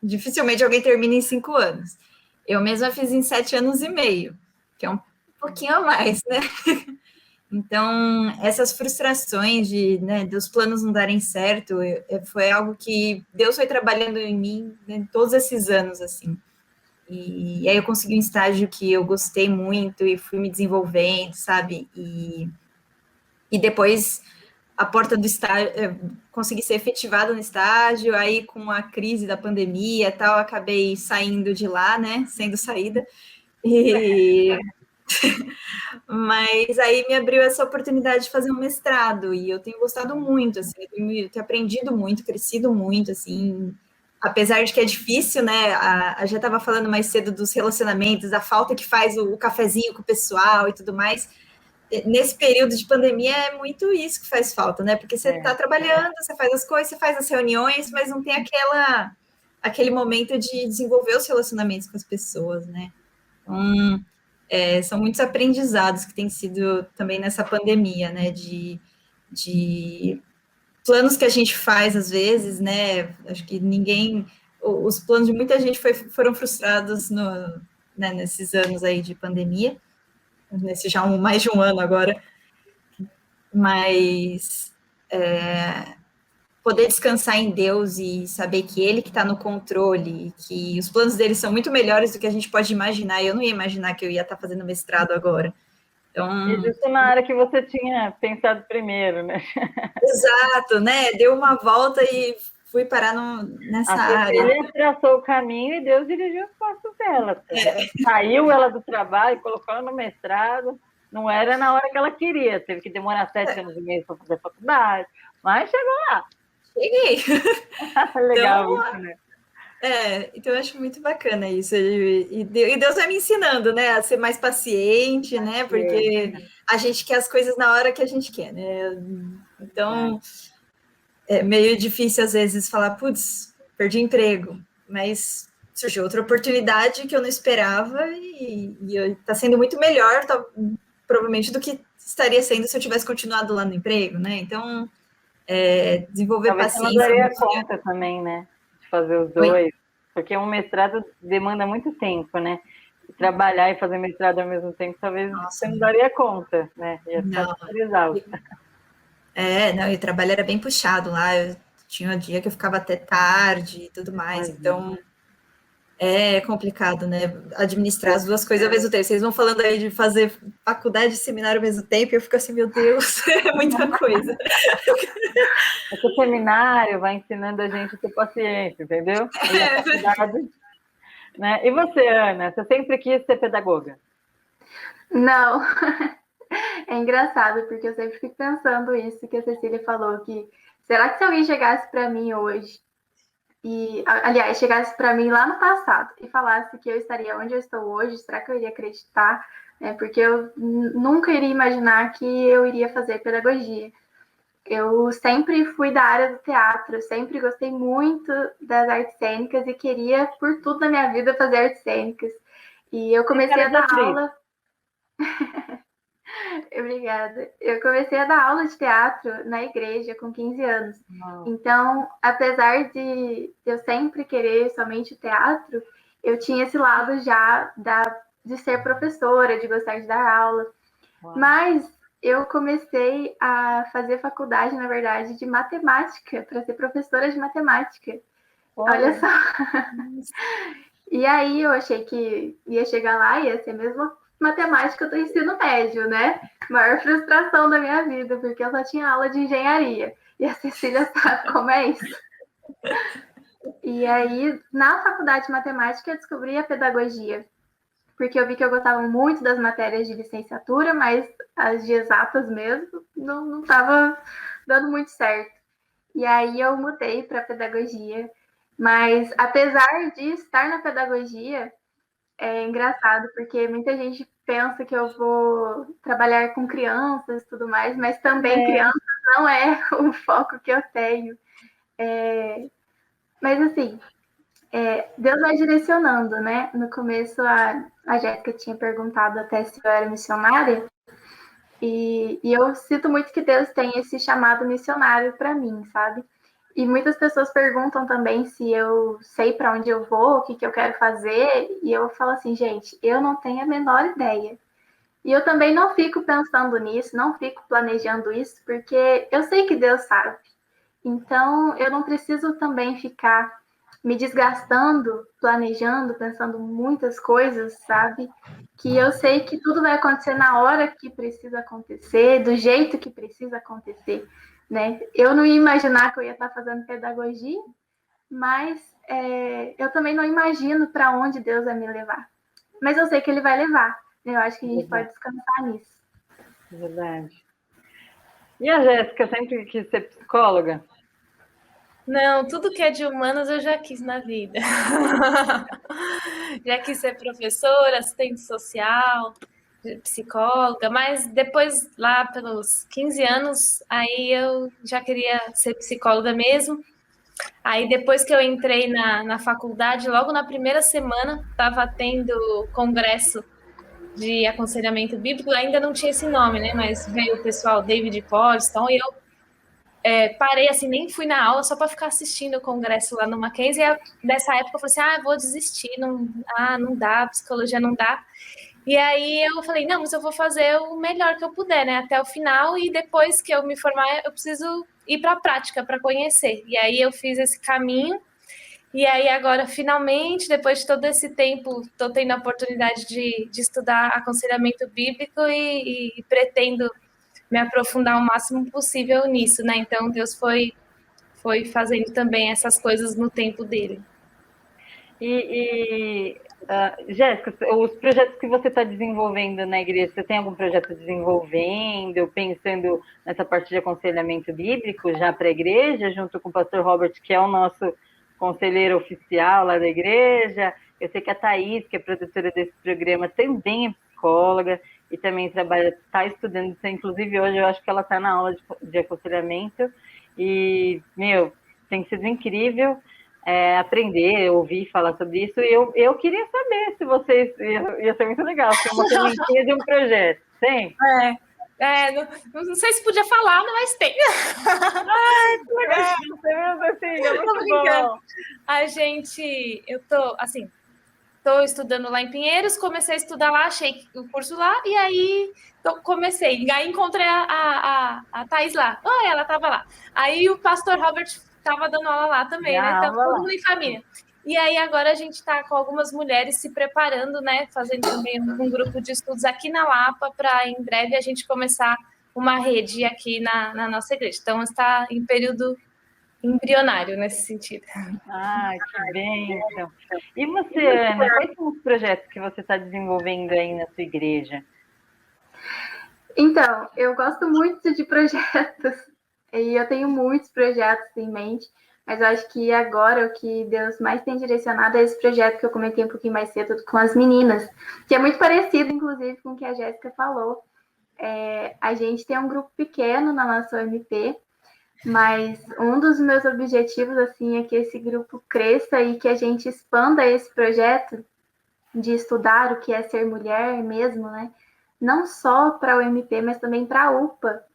S5: dificilmente alguém termina em 5 anos. Eu mesma fiz em 7 anos e meio, que é um pouquinho a mais, né? Então, essas frustrações dos planos não darem certo, foi algo que Deus foi trabalhando em mim, né, todos esses anos, assim. E aí eu consegui um estágio que eu gostei muito e fui me desenvolvendo, sabe? E depois a porta do estágio, consegui ser efetivada no estágio, aí com a crise da pandemia e tal, acabei saindo de lá, né? Sendo saída. Mas aí me abriu essa oportunidade de fazer um mestrado, e eu tenho gostado muito, assim, eu tenho aprendido muito, crescido muito, assim, apesar de que é difícil, né, a já estava falando mais cedo dos relacionamentos, a falta que faz o cafezinho com o pessoal e tudo mais, nesse período de pandemia é muito isso que faz falta, né, porque você está trabalhando, você faz as coisas, você faz as reuniões, mas não tem aquele momento de desenvolver os relacionamentos com as pessoas, né, então... são muitos aprendizados que têm sido também nessa pandemia, né? De planos que a gente faz às vezes, né? Acho que os planos de muita gente foram frustrados nesses anos aí de pandemia, nesse já mais de um ano agora, mas poder descansar em Deus e saber que Ele que está no controle, que os planos dele são muito melhores do que a gente pode imaginar. Eu não ia imaginar que eu ia estar fazendo mestrado agora. Então,
S2: e justo na área que você tinha pensado primeiro, né?
S5: Exato, né? Deu uma volta e fui parar nessa área.
S2: Ele traçou o caminho e Deus dirigiu os passos dela. Saiu ela do trabalho, colocou ela no mestrado. Não era na hora que ela queria. Teve que demorar 7 anos e meio para fazer faculdade. Mas chegou lá.
S5: Cheguei.
S2: Legal
S5: então,
S2: isso, né?
S5: Então eu acho muito bacana isso. E Deus vai me ensinando, né? A ser mais paciente, né? Porque a gente quer as coisas na hora que a gente quer, né? Então... É meio difícil, às vezes, falar, putz, perdi emprego, mas surgiu outra oportunidade que eu não esperava e está sendo muito melhor, provavelmente, do que estaria sendo se eu tivesse continuado lá no emprego, né? Então, desenvolver
S2: Talvez
S5: paciência...
S2: Você não daria conta também, né? De fazer os dois. Oi? Porque um mestrado demanda muito tempo, né? Trabalhar e fazer mestrado ao mesmo tempo, talvez você não daria conta, né? Ia ficar super exausta.
S5: Não, e o trabalho era bem puxado lá, eu tinha um dia que eu ficava até tarde e tudo mais, então é complicado, né, administrar as duas coisas ao mesmo tempo. Vocês vão falando aí de fazer faculdade e seminário ao mesmo tempo, e eu fico assim, meu Deus, é muita coisa.
S2: Esse seminário vai ensinando a gente a ter paciência, entendeu? E a faculdade, né? E você, Ana, você sempre quis ser pedagoga?
S4: Não. É engraçado, porque eu sempre fico pensando isso que a Cecília falou, que será que se alguém chegasse para mim hoje, aliás, chegasse para mim lá no passado e falasse que eu estaria onde eu estou hoje, será que eu iria acreditar? Porque eu nunca iria imaginar que eu iria fazer pedagogia. Eu sempre fui da área do teatro, sempre gostei muito das artes cênicas e queria, por tudo na minha vida, fazer artes cênicas. E eu comecei a dar aula... Obrigada. Eu comecei a dar aula de teatro na igreja com 15 anos. Então, apesar de eu sempre querer somente o teatro, eu tinha esse lado já de ser professora, de gostar de dar aula. Mas eu comecei a fazer faculdade, na verdade, de matemática, para ser professora de matemática. Olha só. E aí eu achei que ia chegar lá e ia ser mesmo matemática do ensino médio, né? Maior frustração da minha vida, porque eu só tinha aula de engenharia. E a Cecília sabe como é isso. E aí, na faculdade de matemática, eu descobri a pedagogia. Porque eu vi que eu gostava muito das matérias de licenciatura, mas as de exatas mesmo não estava dando muito certo. E aí eu mudei para pedagogia. Mas, apesar de estar na pedagogia... É engraçado, porque muita gente pensa que eu vou trabalhar com crianças e tudo mais, mas também crianças não é o foco que eu tenho. Mas, assim, Deus vai direcionando, né? No começo, a Jéssica tinha perguntado até se eu era missionária, e eu sinto muito que Deus tem esse chamado missionário para mim, sabe? E muitas pessoas perguntam também se eu sei para onde eu vou, o que eu quero fazer, e eu falo assim, gente, eu não tenho a menor ideia. E eu também não fico pensando nisso, não fico planejando isso, porque eu sei que Deus sabe. Então, eu não preciso também ficar me desgastando, planejando, pensando muitas coisas, sabe? Que eu sei que tudo vai acontecer na hora que precisa acontecer, do jeito que precisa acontecer, né? Eu não ia imaginar que eu ia estar fazendo pedagogia, mas eu também não imagino para onde Deus vai me levar. Mas eu sei que Ele vai levar. Eu acho que a gente pode descansar nisso.
S2: Verdade. E a Jéssica sempre quis ser psicóloga?
S3: Não, tudo que é de humanas eu já quis na vida. Já quis ser professora, assistente social, psicóloga, mas depois, lá pelos 15 anos, aí eu já queria ser psicóloga mesmo. Aí depois que eu entrei na faculdade, logo na primeira semana, estava tendo congresso de aconselhamento bíblico, ainda não tinha esse nome, né? Mas veio o pessoal, David Colston, e eu parei assim, nem fui na aula só para ficar assistindo o congresso lá no Mackenzie. E nessa época eu falei assim: vou desistir, não dá, psicologia não dá. E aí eu falei: não, mas eu vou fazer o melhor que eu puder, né, até o final, e depois que eu me formar, eu preciso ir para a prática para conhecer. E aí eu fiz esse caminho. E aí agora, finalmente, depois de todo esse tempo, estou tendo a oportunidade de estudar aconselhamento bíblico e pretendo me aprofundar o máximo possível nisso, né? Então, Deus foi fazendo também essas coisas no tempo dele.
S2: Jéssica, os projetos que você está desenvolvendo na igreja, você tem algum projeto desenvolvendo, pensando nessa parte de aconselhamento bíblico já para a igreja, junto com o pastor Robert, que é o nosso conselheiro oficial lá da igreja? Eu sei que a Thaís, que é produtora desse programa, também é psicóloga e também está estudando, inclusive hoje eu acho que ela está na aula de aconselhamento, e, tem sido incrível aprender, ouvir falar sobre isso, e eu queria saber se vocês, ia ser muito legal, ter uma sementinha de um projeto, tem?
S3: Não sei se podia falar, mas tem.
S2: Ai, que legal, é muito bom.
S3: Eu tô estudando lá em Pinheiros, comecei a estudar lá, achei o curso lá, e aí comecei. Aí encontrei a Thaís lá. Ela estava lá. Aí o pastor Robert estava dando aula lá também, né? Então, todo mundo em família. E aí agora a gente está com algumas mulheres se preparando, né? Fazendo também um grupo de estudos aqui na Lapa, para em breve a gente começar uma rede aqui na nossa igreja. Então, está em período embrionário nesse sentido.
S2: Que bênção. E você, Ana, quais são os projetos que você está desenvolvendo aí na sua igreja?
S4: Então, eu gosto muito de projetos, e eu tenho muitos projetos em mente, mas eu acho que agora o que Deus mais tem direcionado é esse projeto que eu comentei um pouquinho mais cedo com as meninas, que é muito parecido, inclusive, com o que a Jéssica falou. A gente tem um grupo pequeno na nossa OMP, mas um dos meus objetivos, assim, é que esse grupo cresça e que a gente expanda esse projeto de estudar o que é ser mulher mesmo, né? Não só para o MP, mas também para a UPA.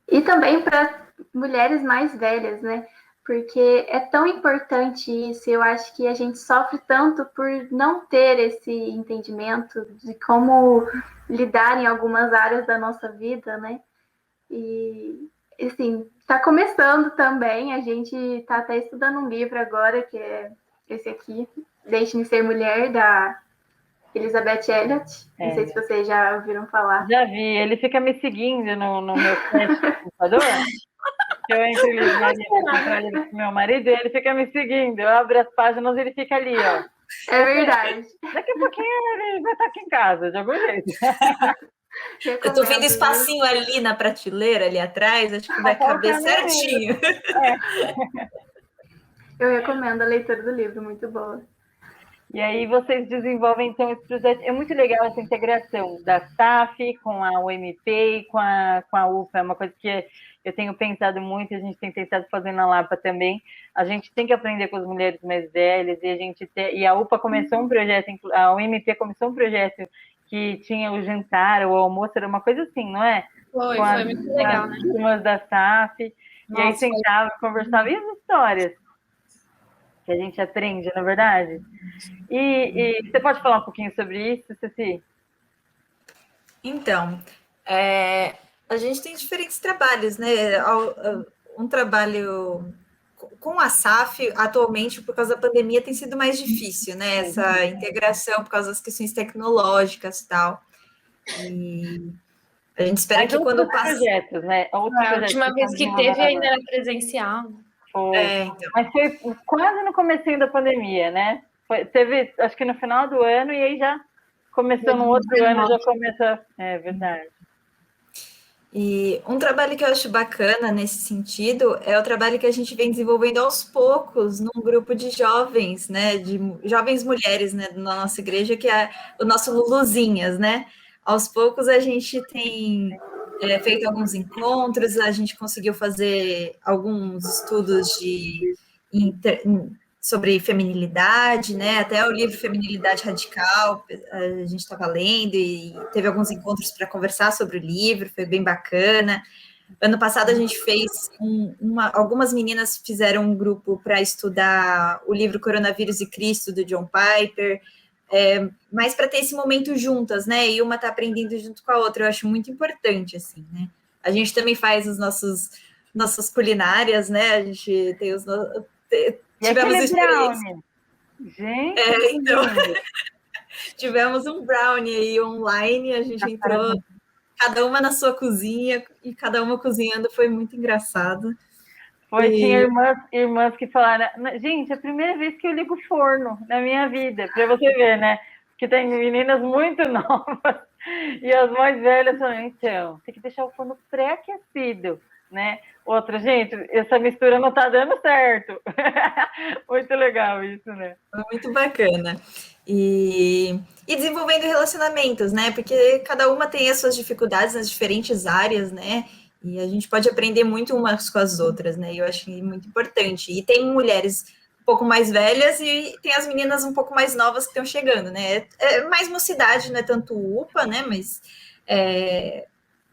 S4: E também para mulheres mais velhas, né? Porque é tão importante isso. Eu acho que a gente sofre tanto por não ter esse entendimento de como lidar em algumas áreas da nossa vida, né? E, assim, está começando também. A gente está até estudando um livro agora, que é esse aqui, Deixe-me Ser Mulher, da Elizabeth Elliot. Não sei se vocês já ouviram falar.
S2: Já vi. Ele fica me seguindo no meu computador. Eu entro ele com meu marido e ele fica me seguindo. Eu abro as páginas e ele fica ali, ó.
S4: É verdade.
S2: Daqui a pouquinho ele vai estar aqui em casa, de algum jeito.
S5: Eu tô vendo espacinho ali na prateleira, ali atrás, acho que vai caber certinho.
S4: Eu recomendo a leitura do livro, muito boa.
S2: E aí vocês desenvolvem, então, esse projeto. É muito legal essa integração da SAF com a UMP e com a UPA. É uma coisa que eu tenho pensado muito, a gente tem tentado fazer na Lapa também. A gente tem que aprender com as mulheres mais velhas, e a UPA começou um projeto, a UMP começou um projeto que tinha o jantar, o almoço, era uma coisa assim, não é?
S3: Foi muito legal, né?
S2: Turmas da SAF, e aí sentava, conversava, e as histórias que a gente aprende, na verdade? E você pode falar um pouquinho sobre isso, Ceci?
S5: Então, a gente tem diferentes trabalhos, né? Um trabalho com a SAF, atualmente, por causa da pandemia, tem sido mais difícil, né? Essa integração por causa das questões tecnológicas e tal. E a gente espera que quando passa...
S2: projetos, né?
S3: A última vez que teve ainda era presencial.
S2: Foi. Então. Mas foi quase no comecinho da pandemia, né? Teve, acho que no final do ano, e aí já começou no outro ano, já começa... É verdade.
S5: E um trabalho que eu acho bacana nesse sentido é o trabalho que a gente vem desenvolvendo aos poucos num grupo de jovens, né, de jovens mulheres, né, na nossa igreja, que é o nosso Luluzinhas, né? Aos poucos a gente tem feito alguns encontros, a gente conseguiu fazer alguns estudos sobre feminilidade, né? Até o livro Feminilidade Radical, a gente estava lendo e teve alguns encontros para conversar sobre o livro, foi bem bacana. Ano passado a gente fez algumas meninas fizeram um grupo para estudar o livro Coronavírus e Cristo, do John Piper, mas para ter esse momento juntas, né? E uma tá aprendendo junto com a outra, eu acho muito importante, assim, né? A gente também faz nossas culinárias, né? A gente tem os tivemos experiência.
S2: Gente,
S5: então, tivemos um brownie aí online, a gente entrou, cada uma na sua cozinha, e cada uma cozinhando, foi muito engraçado.
S2: Tinha irmãs que falaram, gente, é a primeira vez que eu ligo forno na minha vida, para você ver, né? Que tem meninas muito novas, e as mais velhas falam, então, tem que deixar o forno pré-aquecido, né? Outra, gente, essa mistura não tá dando certo. Muito legal isso, né?
S5: Muito bacana. E desenvolvendo relacionamentos, né? Porque cada uma tem as suas dificuldades nas diferentes áreas, né? E a gente pode aprender muito umas com as outras, né? E eu acho muito importante. E tem mulheres um pouco mais velhas e tem as meninas um pouco mais novas que estão chegando, né? É mais mocidade, não é tanto UPA, né? Mas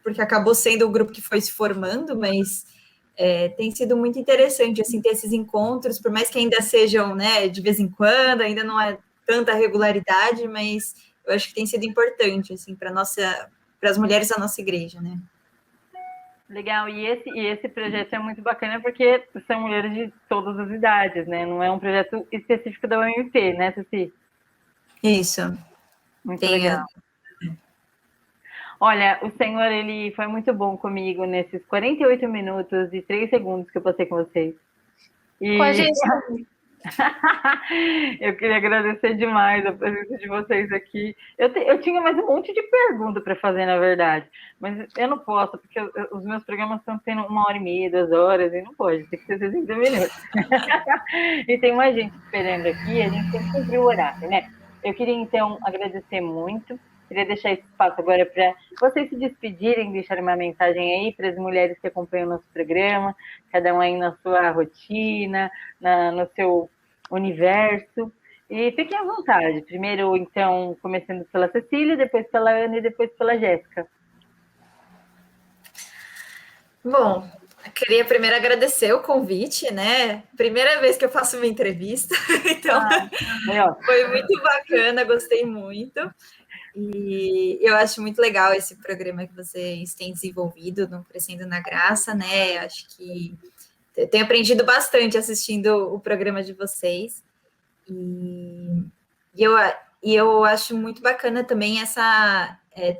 S5: porque acabou sendo o grupo que foi se formando, mas tem sido muito interessante, assim, ter esses encontros, por mais que ainda sejam, né, de vez em quando, ainda não é tanta regularidade, mas eu acho que tem sido importante, assim, para as mulheres da nossa igreja, né?
S2: Legal, e esse projeto é muito bacana porque são mulheres de todas as idades, né? Não é um projeto específico da UMP, né, Ceci?
S5: Isso.
S2: Muito legal. Olha, o Senhor, ele foi muito bom comigo nesses 48 minutos e 3 segundos que eu passei com vocês.
S3: Com a gente.
S2: Eu queria agradecer demais a presença de vocês aqui. Eu tinha mais um monte de perguntas para fazer, na verdade, mas eu não posso, porque os meus programas estão tendo 1h30, 2 horas, e não pode, tem que ser 60 minutos. E tem mais gente esperando aqui, a gente tem que cumprir o horário, né? Eu queria, então, agradecer muito. Queria deixar esse espaço agora para vocês se despedirem, deixarem uma mensagem aí para as mulheres que acompanham o nosso programa, cada um aí na sua rotina, no seu universo. E fiquem à vontade. Primeiro, então, começando pela Cecília, depois pela Ana e depois pela Jéssica.
S5: Bom, eu queria primeiro agradecer o convite, né? Primeira vez que eu faço uma entrevista, então foi muito bacana, gostei muito. E eu acho muito legal esse programa que vocês têm desenvolvido no Crescendo na Graça, né? Acho que eu tenho aprendido bastante assistindo o programa de vocês. E eu acho muito bacana também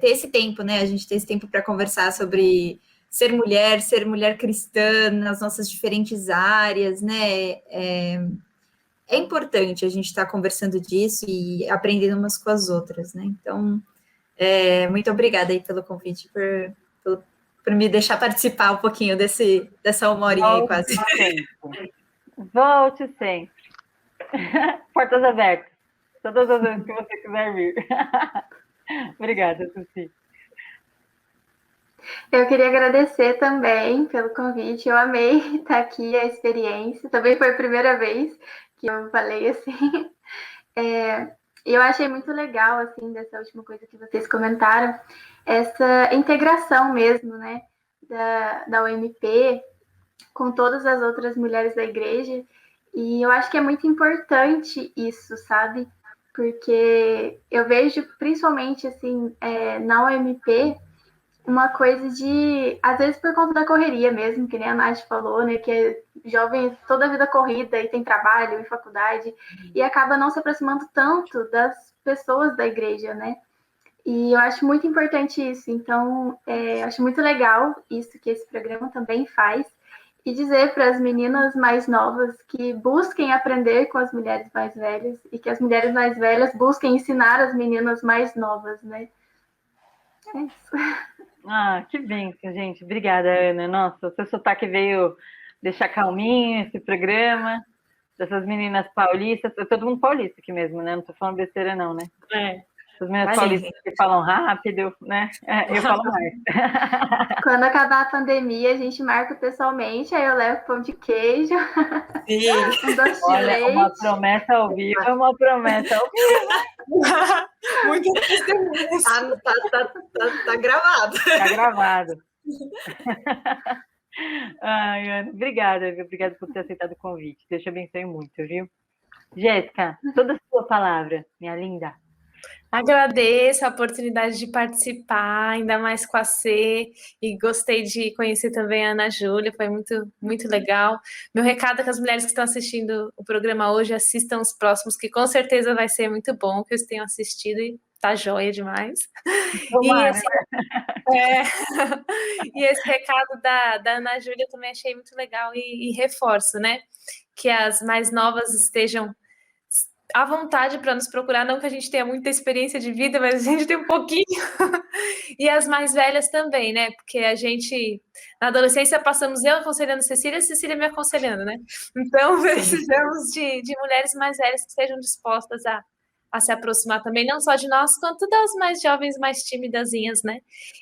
S5: ter esse tempo, né? A gente ter esse tempo para conversar sobre ser mulher cristã nas nossas diferentes áreas, né? É importante a gente estar conversando disso e aprendendo umas com as outras, né? Então, muito obrigada aí pelo convite, por me deixar participar um pouquinho dessa 1h aí quase.
S2: Volte sempre. Portas abertas. Todas as vezes que você quiser vir. Obrigada, Suci.
S4: Eu queria agradecer também pelo convite. Eu amei estar aqui, a experiência. Também foi a primeira vez que eu falei assim. Eu achei muito legal, assim, dessa última coisa que vocês comentaram, essa integração mesmo, né, da UMP com todas as outras mulheres da igreja. E eu acho que é muito importante isso, sabe? Porque eu vejo, principalmente, assim, na UMP, uma coisa de, às vezes por conta da correria mesmo, que nem a Nath falou, né, que é jovem toda a vida corrida e tem trabalho e faculdade, e acaba não se aproximando tanto das pessoas da igreja, né? E eu acho muito importante isso, então acho muito legal isso que esse programa também faz, e dizer para as meninas mais novas que busquem aprender com as mulheres mais velhas, e que as mulheres mais velhas busquem ensinar as meninas mais novas, né? É isso.
S2: Ah, que bênção, gente. Obrigada, Ana. Nossa, o seu sotaque veio deixar calminho esse programa. Dessas meninas paulistas, todo mundo paulista aqui mesmo, né? Não tô falando besteira, não, né? As meninas paulistas que falam rápido, né? Eu falo mais.
S4: Quando acabar a pandemia, a gente marca pessoalmente, aí eu levo pão de queijo, um doce de
S2: Olha,
S4: leite.
S2: uma promessa ao vivo é uma promessa ao vivo.
S5: Muito testemunhas. Tá gravado.
S2: Tá gravado. Ai, Ana, obrigada por ter aceitado o convite. Deus te abençoe muito, viu? Jéssica, toda a sua palavra, minha linda.
S3: Agradeço a oportunidade de participar, ainda mais com a C, e gostei de conhecer também a Ana Júlia, foi muito, muito legal. Meu recado é que as mulheres que estão assistindo o programa hoje assistam os próximos, que com certeza vai ser muito bom, que eles tenham assistido e tá joia demais. E esse recado da Ana Júlia eu também achei muito legal e reforço, né? Que as mais novas estejam à vontade para nos procurar, não que a gente tenha muita experiência de vida, mas a gente tem um pouquinho. E as mais velhas também, né? Porque a gente, na adolescência, passamos eu aconselhando Cecília me aconselhando, né? Então, precisamos de mulheres mais velhas que estejam dispostas a se aproximar também, não só de nós, quanto das mais jovens, mais timidazinhas, né?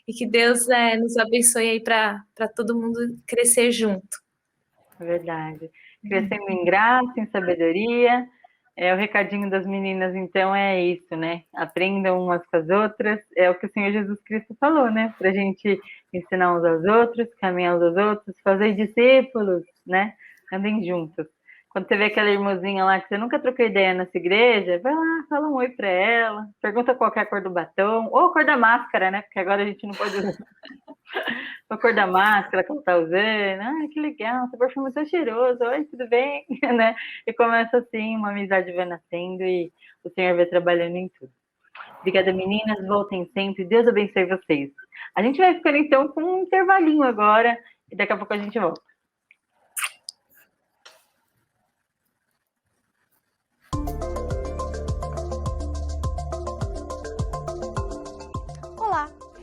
S3: E que Deus nos abençoe aí para todo mundo crescer junto.
S2: Verdade. Crescendo em graça, em sabedoria. O recadinho das meninas, então, é isso, né? Aprendam umas com as outras. É o que o Senhor Jesus Cristo falou, né? Para a gente ensinar uns aos outros, caminhar uns aos outros, fazer discípulos, né? Andem juntos. Quando você vê aquela irmãzinha lá que você nunca trocou ideia nessa igreja, vai lá, fala um oi para ela, pergunta qual é a cor do batom, ou a cor da máscara, né? Porque agora a gente não pode usar a cor da máscara que ela tá usando. Ah, que legal, seu perfume tá cheiroso, oi, tudo bem? Né? E começa assim, uma amizade vai nascendo e o Senhor vai trabalhando em tudo. Obrigada, meninas, voltem sempre, Deus abençoe vocês. A gente vai ficando então com um intervalinho agora e daqui a pouco a gente volta.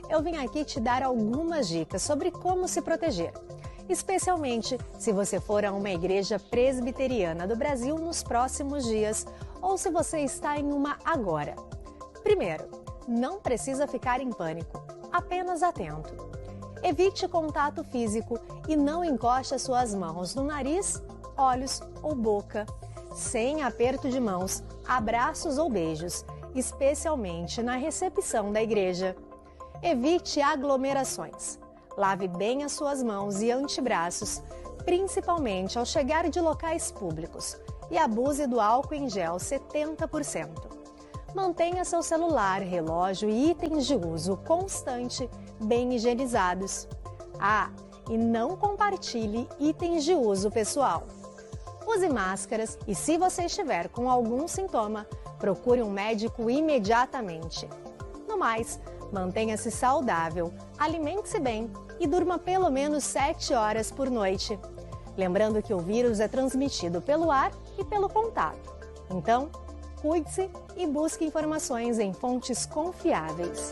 S6: Eu vim aqui te dar algumas dicas sobre como se proteger, especialmente se você for a uma igreja presbiteriana do Brasil nos próximos dias ou se você está em uma agora. Primeiro, não precisa ficar em pânico, apenas atento. Evite contato físico e não encoste as suas mãos no nariz, olhos ou boca, sem aperto de mãos, abraços ou beijos, especialmente na recepção da igreja. Evite aglomerações. Lave bem as suas mãos e antebraços, principalmente ao chegar de locais públicos, e abuse do álcool em gel 70%. Mantenha seu celular, relógio e itens de uso constante bem higienizados. E não compartilhe itens de uso pessoal. Use máscaras e, se você estiver com algum sintoma, procure um médico imediatamente. No mais, mantenha-se saudável, alimente-se bem e durma pelo menos 7 horas por noite. Lembrando que o vírus é transmitido pelo ar e pelo contato. Então, cuide-se e busque informações em fontes confiáveis.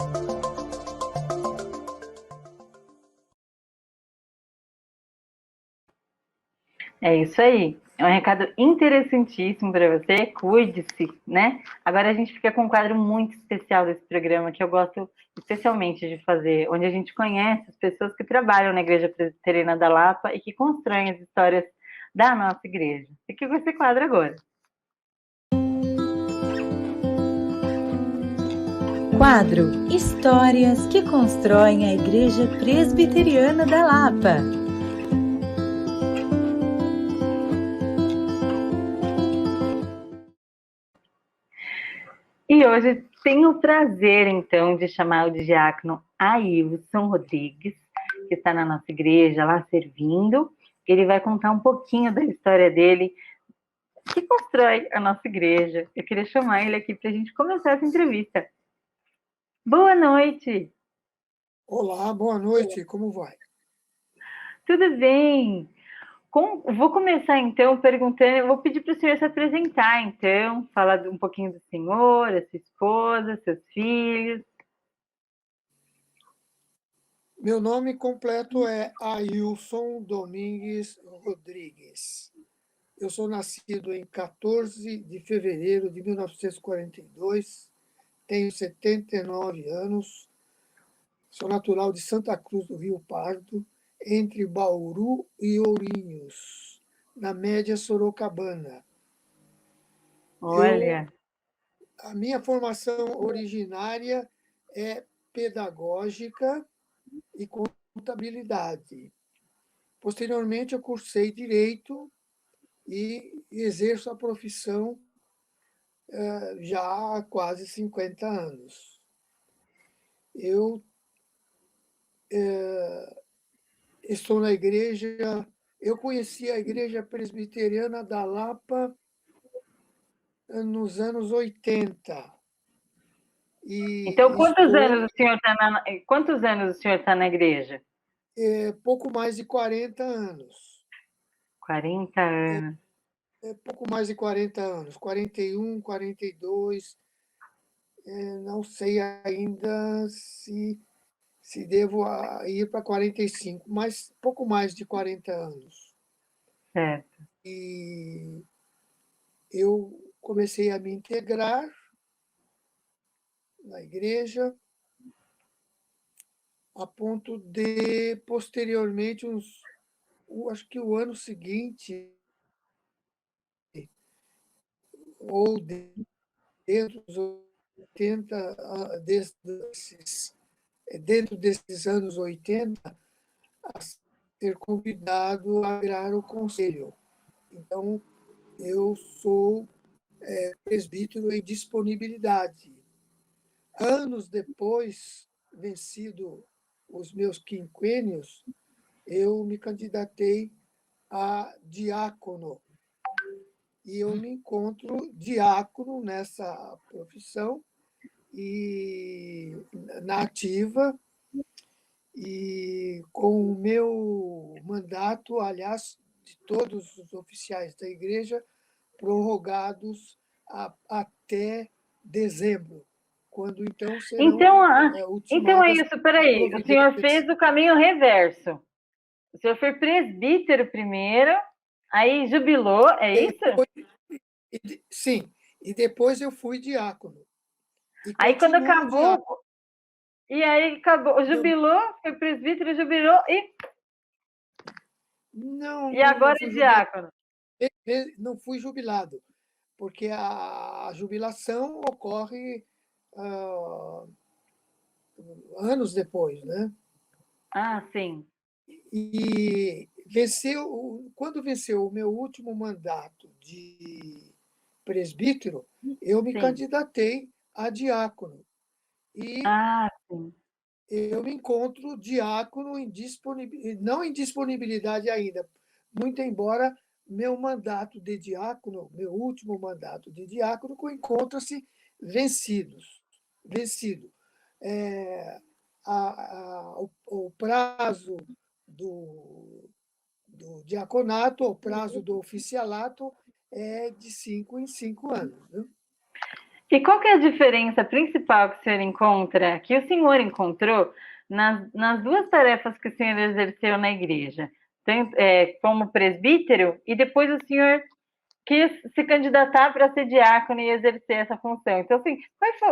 S2: É isso aí. É um recado interessantíssimo para você. Cuide-se, né? Agora a gente fica com um quadro muito especial desse programa, que eu gosto especialmente de fazer, onde a gente conhece as pessoas que trabalham na Igreja Presbiteriana da Lapa e que constroem as histórias da nossa igreja. Fique com esse quadro agora.
S1: Quadro Histórias que constroem a Igreja Presbiteriana da Lapa.
S2: E hoje tenho o prazer, então, de chamar o diácono Ailson Rodrigues, que está na nossa igreja lá servindo. Ele vai contar um pouquinho da história dele, que constrói a nossa igreja. Eu queria chamar ele aqui para a gente começar essa entrevista. Boa noite!
S7: Olá, boa noite, como vai?
S2: Tudo bem? Vou começar, então, perguntando, vou pedir para o senhor se apresentar, então, falar um pouquinho do senhor, a sua esposa, seus filhos.
S7: Meu nome completo é Ailson Domingues Rodrigues. Eu sou nascido em 14 de fevereiro de 1942, tenho 79 anos, sou natural de Santa Cruz do Rio Pardo, entre Bauru e Ourinhos, na média Sorocabana.
S2: Olha,
S7: A minha formação originária é pedagógica e contabilidade. Posteriormente, eu cursei Direito e exerço a profissão já há quase 50 anos. Eu estou na igreja, eu conheci a Igreja Presbiteriana da Lapa nos anos 80.
S2: então quantos
S7: Estou
S2: anos o senhor está na igreja?
S7: pouco mais de 40 anos.
S2: 40 anos.
S7: Pouco mais de 40 anos, 41, 42, não sei ainda se devo ir para 45, mas pouco mais de 40 anos.
S2: Certo.
S7: E eu comecei a me integrar na igreja, a ponto de, posteriormente, acho que o ano seguinte, ou dentro dos 80, dentro desses anos 80, a ser convidado a virar o conselho. Então, eu sou presbítero em disponibilidade. Anos depois, vencido os meus quinquênios, eu me candidatei a diácono. E eu me encontro diácono nessa profissão e na ativa, e com o meu mandato, aliás, de todos os oficiais da igreja, prorrogados até dezembro, quando então serão
S2: Então é
S7: ultimadas
S2: isso, peraí, o senhor
S7: providências.
S2: fez o caminho reverso. O senhor foi presbítero primeiro, aí jubilou, é isso?
S7: Sim, e depois eu fui diácono.
S2: Aí quando acabou,
S7: diácono.
S2: jubilou, foi presbítero, jubilou
S7: Não,
S2: e agora
S7: fui
S2: é
S7: jubilado.
S2: diácono.
S7: Não fui jubilado, porque a jubilação ocorre anos depois, né?
S2: Ah, sim.
S7: E quando venceu o meu último mandato de presbítero, eu me
S2: Sim.
S7: candidatei a diácono. E
S2: Ah, sim.
S7: eu me encontro diácono não em disponibilidade ainda, muito embora meu mandato de diácono, meu último mandato de diácono, encontra-se vencido. O prazo do diaconato, o prazo do oficialato é de 5 em 5 anos. Né?
S2: E qual que é a diferença principal que o senhor encontra, que o senhor encontrou nas duas tarefas que o senhor exerceu na igreja? como presbítero, e depois o senhor quis se candidatar para ser diácono e exercer essa função. Então, assim,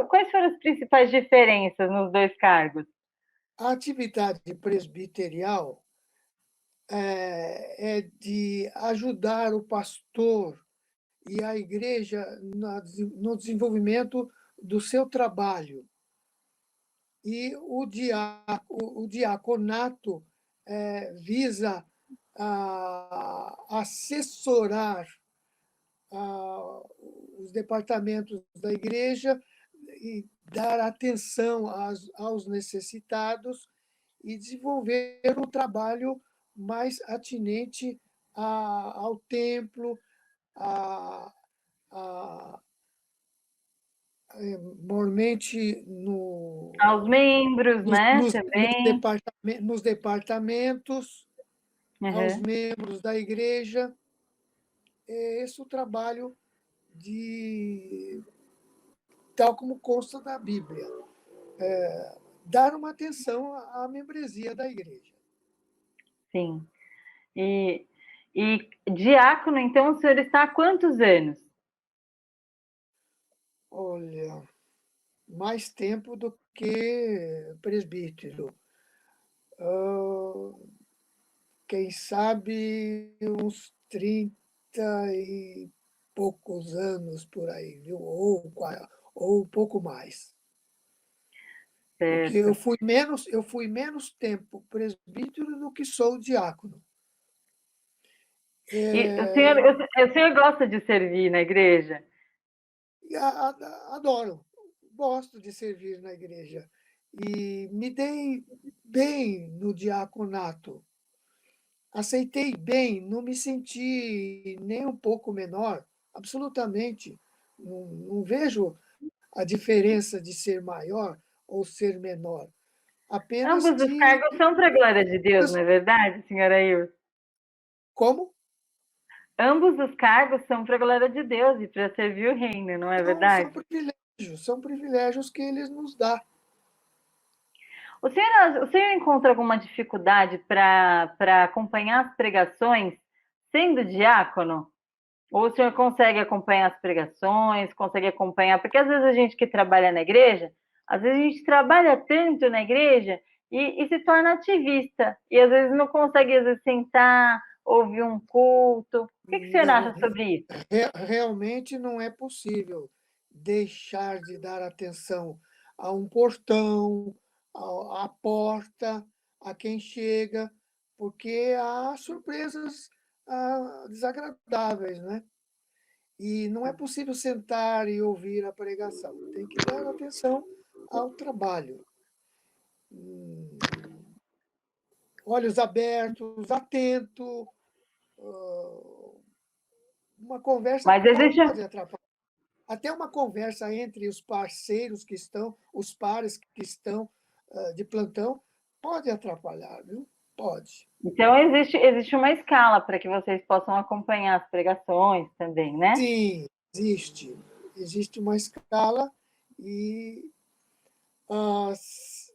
S2: quais foram as principais diferenças nos dois cargos?
S7: A atividade presbiterial é de ajudar o pastor e a igreja no desenvolvimento do seu trabalho. E o diaconato visa assessorar os departamentos da igreja e dar atenção aos necessitados e desenvolver um trabalho mais atinente ao templo, a, a, normalmente
S2: Aos membros, né? Também.
S7: nos departamentos, aos
S2: Uhum.
S7: membros da igreja. Esse é o trabalho tal como consta na Bíblia, dar uma atenção à membresia da igreja.
S2: Sim. E diácono, então, o senhor está há quantos anos?
S7: Olha, mais tempo do que presbítero. Quem sabe uns 30 e poucos anos por aí, viu? Ou um pouco mais. Porque
S2: Certo.
S7: eu fui menos tempo presbítero do que sou diácono.
S2: E o senhor gosta de servir na igreja?
S7: Adoro, gosto de servir na igreja. E me dei bem no diaconato. Aceitei bem, não me senti nem um pouco menor, absolutamente. Não vejo a diferença de ser maior ou ser menor. Apenas
S2: Ambos os
S7: que.
S2: cargos são para a glória de Deus, não é verdade, senhora Ilse?
S7: Como?
S2: Ambos os cargos são para a glória de Deus e para servir o reino, não é verdade?
S7: São privilégios que eles nos dão.
S2: O senhor encontra alguma dificuldade para acompanhar as pregações sendo diácono? Ou o senhor consegue acompanhar as pregações, consegue acompanhar? Porque às vezes a gente que trabalha na igreja, às vezes a gente trabalha tanto na igreja e se torna ativista. E às vezes não consegue, às vezes, sentar, ouvir um culto. O que o senhor
S7: Não,
S2: acha sobre isso?
S7: realmente não é possível deixar de dar atenção a um portão, à porta, a quem chega, porque há surpresas desagradáveis, né? E não é possível sentar e ouvir a pregação, tem que dar atenção ao trabalho. Olhos abertos, atento. Uma conversa
S2: Mas existe.
S7: pode atrapalhar. Até uma conversa entre os parceiros que estão, os pares que estão de plantão, pode atrapalhar, viu? Pode.
S2: Então, existe uma escala para que vocês possam acompanhar as pregações também, né?
S7: Sim, existe. Existe uma escala e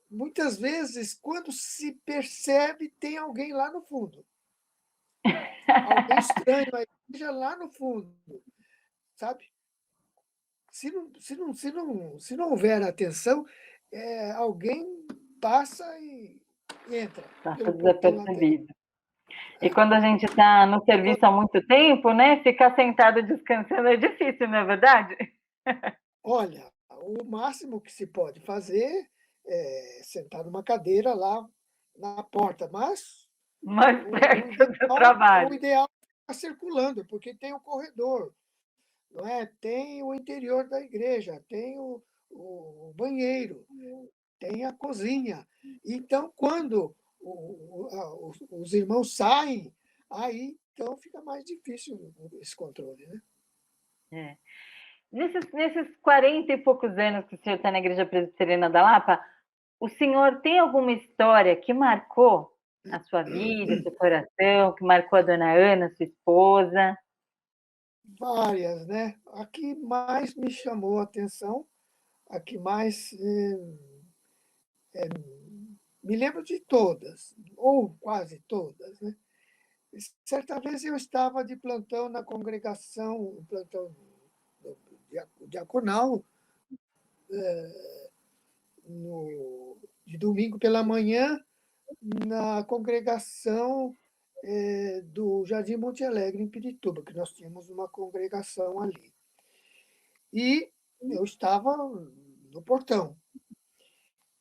S7: muitas vezes, quando se percebe, tem alguém lá no fundo. Alguém estranho aí, lá no fundo, sabe? Se não houver atenção, alguém passa e entra
S2: Passa
S7: pelo portão lateral.
S2: desapercebido. E quando a gente está no serviço há muito tempo, né? Ficar sentado descansando é difícil, não é verdade?
S7: Olha, o máximo que se pode fazer é sentar numa cadeira lá na porta, mas
S2: Mais perto do trabalho.
S7: o ideal é ficar circulando, porque tem o corredor, não é? Tem o interior da igreja, tem o banheiro, tem a cozinha. Então, quando os irmãos saem, aí então fica mais difícil esse controle, né?
S2: É. Nesses 40 e poucos anos que o senhor está na Igreja Presbiteriana da Lapa, o senhor tem alguma história que marcou a sua vida, seu coração, que marcou a dona Ana, sua esposa?
S7: Várias, né? A que mais me chamou a atenção, a que mais me lembro de todas, ou quase todas, né? Certa vez eu estava de plantão na congregação, um plantão diaconal, de domingo pela manhã, na congregação do Jardim Monte Alegre, em Pirituba, que nós tínhamos uma congregação ali. E eu estava no portão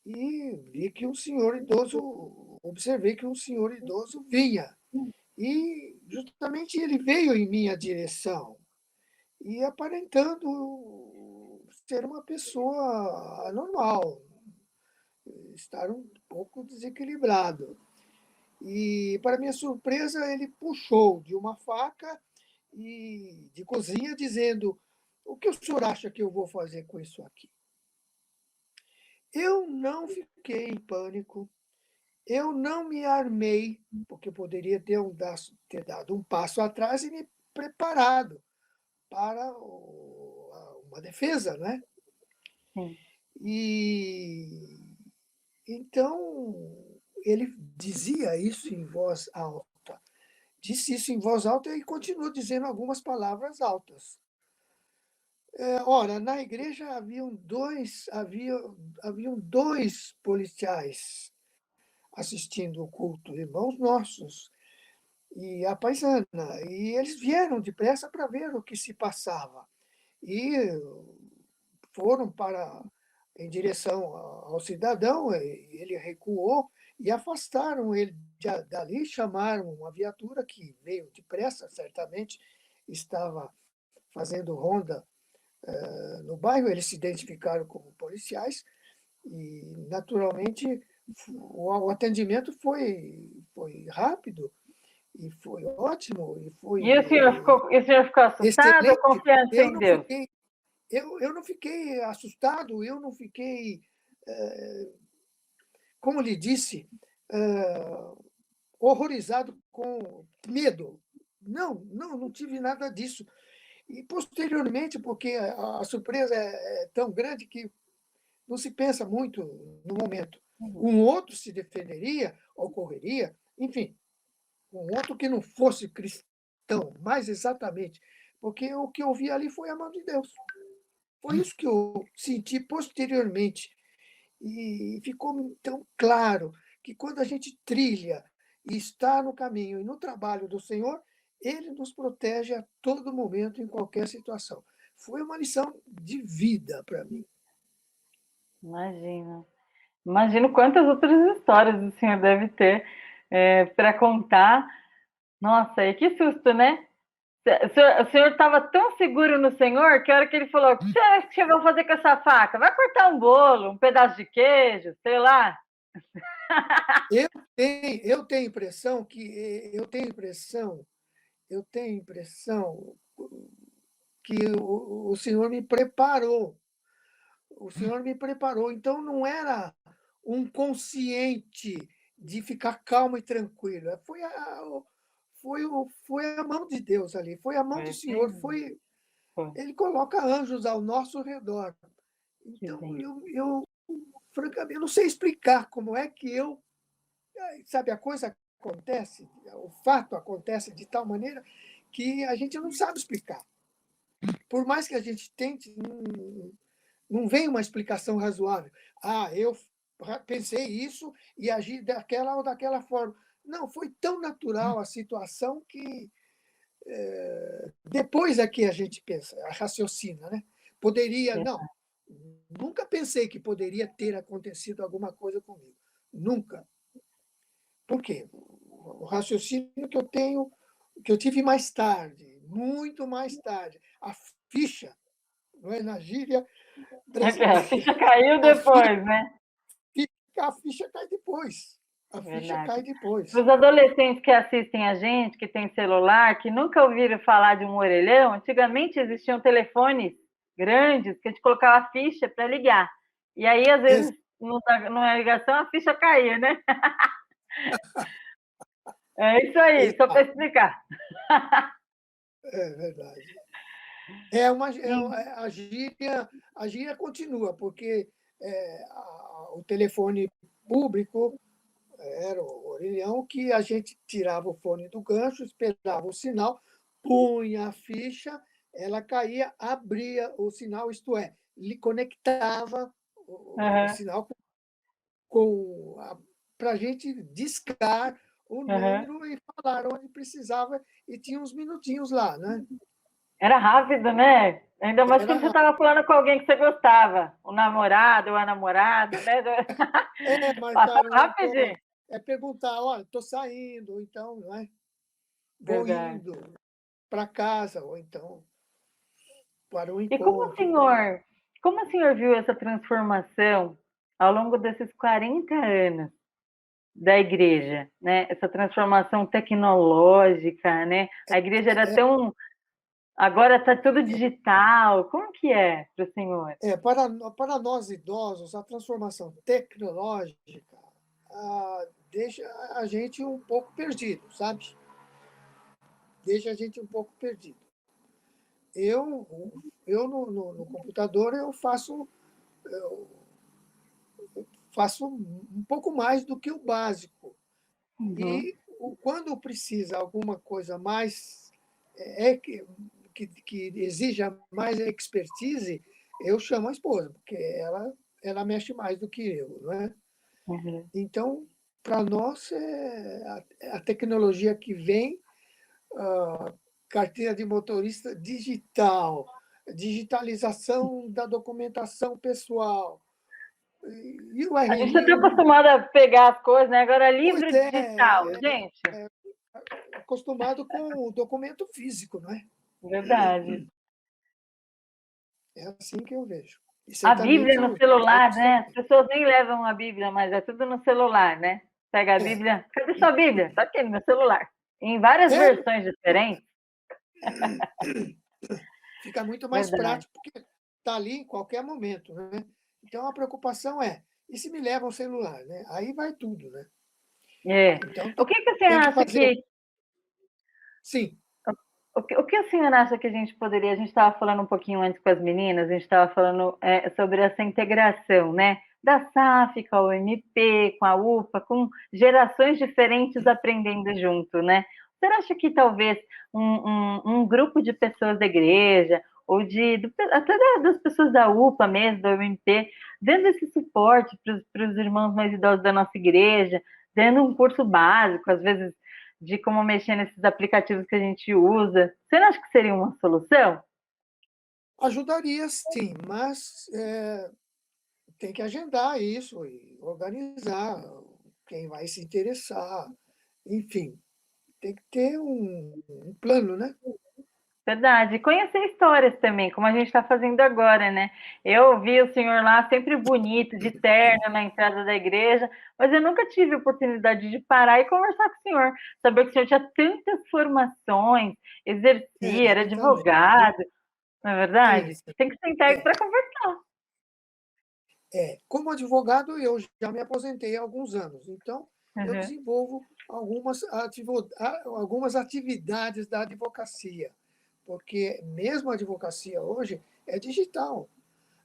S7: e vi que um senhor idoso, observei que um senhor idoso vinha. E justamente ele veio em minha direção e aparentando ser uma pessoa anormal, estar um pouco desequilibrado. E, para minha surpresa, ele puxou de uma faca e de cozinha, dizendo: o que o senhor acha que eu vou fazer com isso aqui? Eu não fiquei em pânico, eu não me armei, porque poderia ter dado um passo atrás e me preparado para uma defesa, né?
S2: Sim.
S7: E então ele dizia isso em voz alta, disse isso em voz alta e continuou dizendo algumas palavras altas. Ora, na igreja haviam dois policiais assistindo o culto, irmãos nossos, e a paisana, e eles vieram depressa para ver o que se passava. E foram em direção ao cidadão, ele recuou e afastaram ele dali, chamaram uma viatura que veio depressa, certamente estava fazendo ronda no bairro, eles se identificaram como policiais e, naturalmente, o atendimento foi rápido e foi ótimo e foi
S2: E o senhor ficou assustado ou
S7: excelente.
S2: confiante
S7: Eu
S2: em
S7: não
S2: Deus?
S7: fiquei, eu não fiquei assustado, eu não fiquei, como lhe disse, horrorizado com medo. Não tive nada disso. E, posteriormente, porque a surpresa é tão grande que não se pensa muito no momento. Um outro se defenderia, ocorreria, enfim, um outro que não fosse cristão, mais exatamente, porque o que eu vi ali foi a mão de Deus. Foi isso que eu senti posteriormente. E ficou tão claro que quando a gente trilha e está no caminho e no trabalho do Senhor, Ele nos protege a todo momento, em qualquer situação. Foi uma lição de vida para mim.
S2: Imagina. Imagino quantas outras histórias o senhor deve ter para contar. Nossa, e que susto, né? O senhor estava tão seguro no Senhor que a hora que ele falou: o que você acha que eu vou fazer com essa faca? Vai cortar um bolo, um pedaço de queijo, sei lá.
S7: Eu tenho impressão que eu tenho impressão que o Senhor me preparou. O Senhor me preparou. Então não era um consciente de ficar calmo e tranquilo. Foi a mão de Deus ali, foi a mão do Senhor, Ele coloca anjos ao nosso redor. Então, francamente, eu não sei explicar como é que sabe, a coisa acontece, o fato acontece de tal maneira que a gente não sabe explicar. Por mais que a gente tente, não vem uma explicação razoável. Eu pensei isso e agi daquela ou daquela forma. Não, foi tão natural a situação que depois é que a gente pensa, raciocina, né? Poderia, não. Nunca pensei que poderia ter acontecido alguma coisa comigo. Nunca. Por quê? O raciocínio que eu tenho, que eu tive mais tarde, muito mais tarde, a ficha, não é, na gíria brasileira.
S2: A ficha caiu depois, né?
S7: A ficha cai depois. A ficha cai depois.
S2: Os adolescentes que assistem a gente, que tem celular, que nunca ouviram falar de um orelhão, antigamente existiam telefones grandes que a gente colocava a ficha para ligar. E aí, às vezes, numa ligação, a ficha caía, né? É isso aí, só para explicar.
S7: É verdade. A gíria continua, porque o telefone público era o orelhão que a gente tirava o fone do gancho, esperava o sinal, punha a ficha, ela caía, abria o sinal, isto é, lhe conectava o
S2: Aham,
S7: sinal para a gente discar o
S2: aham.
S7: número e falar onde precisava, e tinha uns minutinhos lá, né?
S2: Era rápido, né? Ainda mais
S7: Era
S2: quando você
S7: rápido.
S2: estava falando com alguém que você gostava, o namorado ou a namorada, né?
S7: Marcar
S2: Passava
S7: um
S2: rapidinho.
S7: encontro, perguntar, olha, estou saindo, ou então, não é? Vou
S2: Verdade.
S7: indo para casa, ou então para o
S2: E
S7: encontro.
S2: como o senhor viu essa transformação ao longo desses 40 anos da igreja, né? Essa transformação tecnológica, né? A igreja era tão... Agora está tudo digital. Como que é para o senhor?
S7: Para nós idosos, a transformação tecnológica deixa a gente um pouco perdido, sabe? Deixa a gente um pouco perdido. Eu, eu no computador, faço um pouco mais do que o básico.
S2: Uhum.
S7: E quando precisa alguma coisa mais, é, que exija mais expertise, eu chamo a esposa, porque ela mexe mais do que eu, não é?
S2: Uhum.
S7: Então, para nós, a tecnologia que vem, carteira de motorista digital, digitalização da documentação pessoal, e o
S2: A gente está
S7: RG,
S2: acostumado a pegar as coisas, né? Agora,
S7: pois
S2: livro digital, gente.
S7: acostumado com o documento físico, não é?
S2: Verdade.
S7: É assim que eu vejo. E
S2: A Bíblia
S7: certamente
S2: no
S7: os
S2: celular,
S7: outros
S2: né? As
S7: também.
S2: pessoas nem levam a Bíblia, mas é tudo no celular, né? Pega a
S7: É,
S2: Bíblia. Cadê sua Bíblia? Está aqui no meu celular. Em várias
S7: é,
S2: versões diferentes.
S7: fica muito mais
S2: Verdade.
S7: prático, porque está ali em qualquer momento, né? Então, a preocupação e se me levam o celular, né? Aí vai tudo, né?
S2: É.
S7: Então,
S2: O que você
S7: tem que
S2: acha
S7: fazer.
S2: que
S7: Sim,
S2: o que a senhora acha que a gente poderia... A gente estava falando um pouquinho antes com as meninas, a gente estava falando sobre essa integração, né? Da SAF com a UMP, com a UPA, com gerações diferentes aprendendo junto, né? Você acha que talvez um grupo de pessoas da igreja, ou até das pessoas da UPA mesmo, da UMP, dando esse suporte para os irmãos mais idosos da nossa igreja, dando um curso básico, às vezes de como mexer nesses aplicativos que a gente usa. Você não acha que seria uma solução?
S7: ajudaria sim, mas tem que agendar isso e organizar quem vai se interessar. Enfim, tem que ter um plano, né?
S2: Verdade. Conhecer histórias também, como a gente está fazendo agora, né? Eu vi o senhor lá sempre bonito, de terno na entrada da igreja, mas eu nunca tive a oportunidade de parar e conversar com o senhor, saber que o senhor tinha tantas formações, exercia, era
S7: Exatamente.
S2: advogado, não é
S7: Sim,
S2: verdade?
S7: sim.
S2: Tem que sentar
S7: É,
S2: para conversar.
S7: Como advogado, eu já me aposentei há alguns anos, então eu
S2: Uhum.
S7: desenvolvo algumas atividades da advocacia, porque mesmo a advocacia hoje é digital.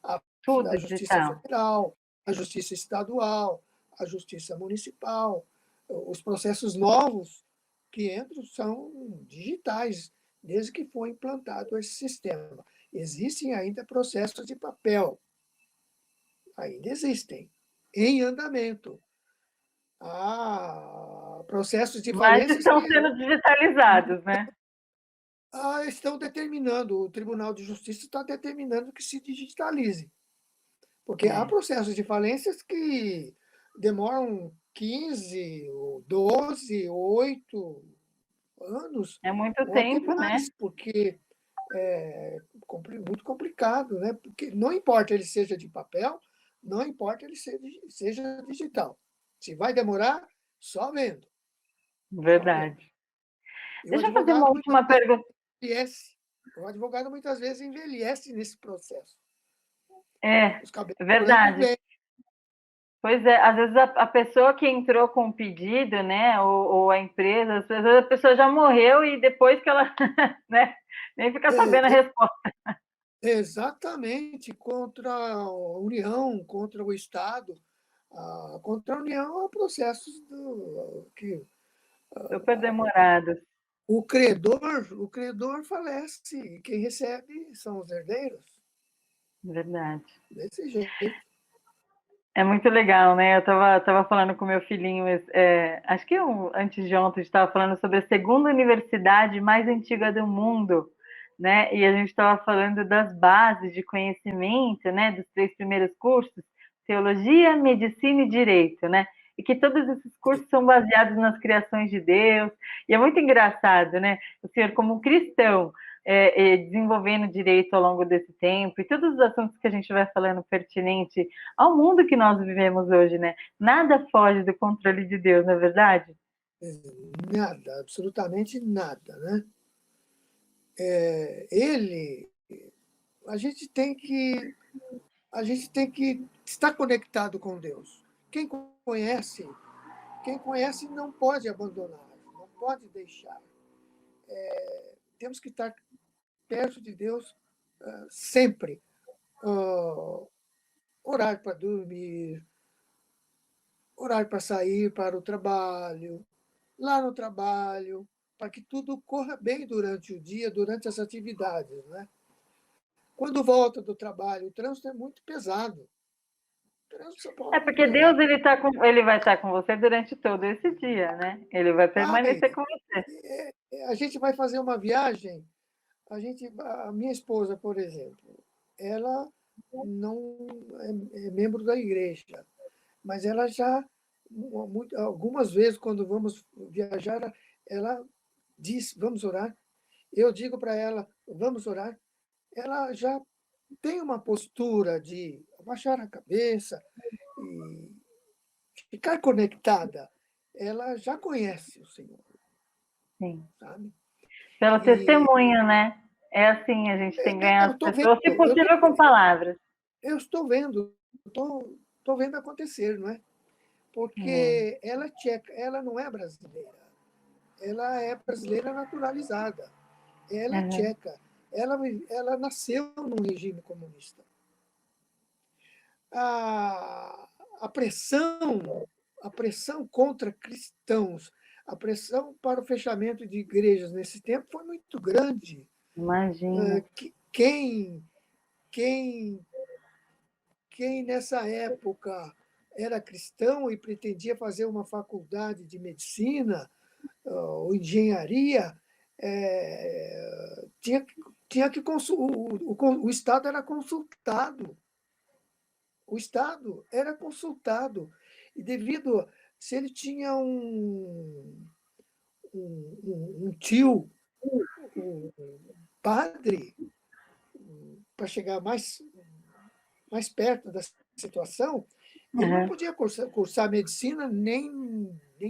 S7: A,
S2: Tudo
S7: a Justiça
S2: digital.
S7: Federal, a Justiça Estadual, a Justiça Municipal, os processos novos que entram são digitais, desde que foi implantado esse sistema. Existem ainda processos de papel, ainda existem, em andamento. Há processos de
S2: Mas
S7: falências
S2: estão
S7: que
S2: sendo digitalizados, né?
S7: estão determinando, o Tribunal de Justiça está determinando que se digitalize, porque há
S2: É.
S7: processos de falências que demoram 15, 12, 8 anos,
S2: É muito
S7: ou até
S2: tempo, né?
S7: mais, porque muito complicado, né? Porque não importa ele seja de papel, não importa ele seja digital. Se vai demorar, só vendo, só vendo.
S2: Verdade.
S7: E o
S2: Deixa eu fazer
S7: advogado
S2: uma
S7: muitas
S2: última
S7: vezes
S2: pergunta.
S7: envelhece. O advogado muitas vezes envelhece nesse processo.
S2: É,
S7: Os cabelos brancos
S2: verdade.
S7: vêm.
S2: Pois é, às vezes a pessoa que entrou com o pedido, né, ou a empresa, às vezes a pessoa já morreu e depois que ela, né, nem fica sabendo a
S7: É,
S2: resposta.
S7: exatamente contra a União, contra o Estado. A contraunião é processos que
S2: Super demorados.
S7: o credor falece, e quem recebe são os herdeiros.
S2: Verdade.
S7: Desse jeito.
S2: É muito legal, né? Eu tava falando com meu filhinho, acho que antes de ontem, a gente estava falando sobre a segunda universidade mais antiga do mundo, né? E a gente estava falando das bases de conhecimento, né? Dos 3 primeiros cursos, teologia, medicina e direito, né? E que todos esses cursos são baseados nas criações de Deus. E é muito engraçado, né? O senhor, como cristão, desenvolvendo direito ao longo desse tempo, e todos os assuntos que a gente vai falando pertinente ao mundo que nós vivemos hoje, né? Nada foge do controle de Deus, não é verdade?
S7: Nada, absolutamente nada, né? A gente tem que estar conectado com Deus. Quem conhece não pode abandonar, não pode deixar. Temos que estar perto de Deus sempre. Horário para dormir, horário para sair para o trabalho, lá no trabalho, para que tudo corra bem durante o dia, durante as atividades, né? Quando volta do trabalho, o trânsito é muito pesado.
S2: Porque Deus ele vai estar com você durante todo esse dia, né? Ele vai permanecer com você.
S7: A gente vai fazer uma viagem, a minha esposa, por exemplo, ela não é membro da igreja, mas ela já, algumas vezes, quando vamos viajar, ela diz, vamos orar. Eu digo para ela, vamos orar. Ela já tem uma postura de abaixar a cabeça e ficar conectada. Ela já conhece o Senhor.
S2: Sim.
S7: Sabe?
S2: Pelo testemunho, né? É assim, a gente tem que ganhar as pessoas, se possível, com palavras.
S7: Eu estou vendo, estou vendo acontecer, não é? Porque ela é tcheca, ela não é brasileira. Ela é brasileira naturalizada. Ela é tcheca. Ela nasceu num regime comunista. A pressão contra cristãos, a pressão para o fechamento de igrejas nesse tempo foi muito grande.
S2: Imagina.
S7: Quem nessa época era cristão e pretendia fazer uma faculdade de medicina ou engenharia, tinha que o Estado era consultado. O Estado era consultado. E devido, se ele tinha um tio, um padre, para chegar mais perto da situação, ele não podia cursar medicina, nem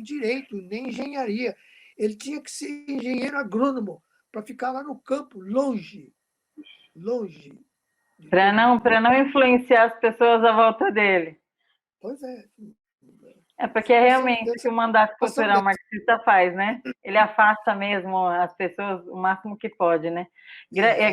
S7: direito, nem engenharia. Ele tinha que ser engenheiro agrônomo, para ficar lá no campo, longe.
S2: Para não influenciar as pessoas à volta dele.
S7: Pois é.
S2: Porque é realmente o que o mandato cultural marxista faz, né? Ele afasta mesmo as pessoas o máximo que pode, né?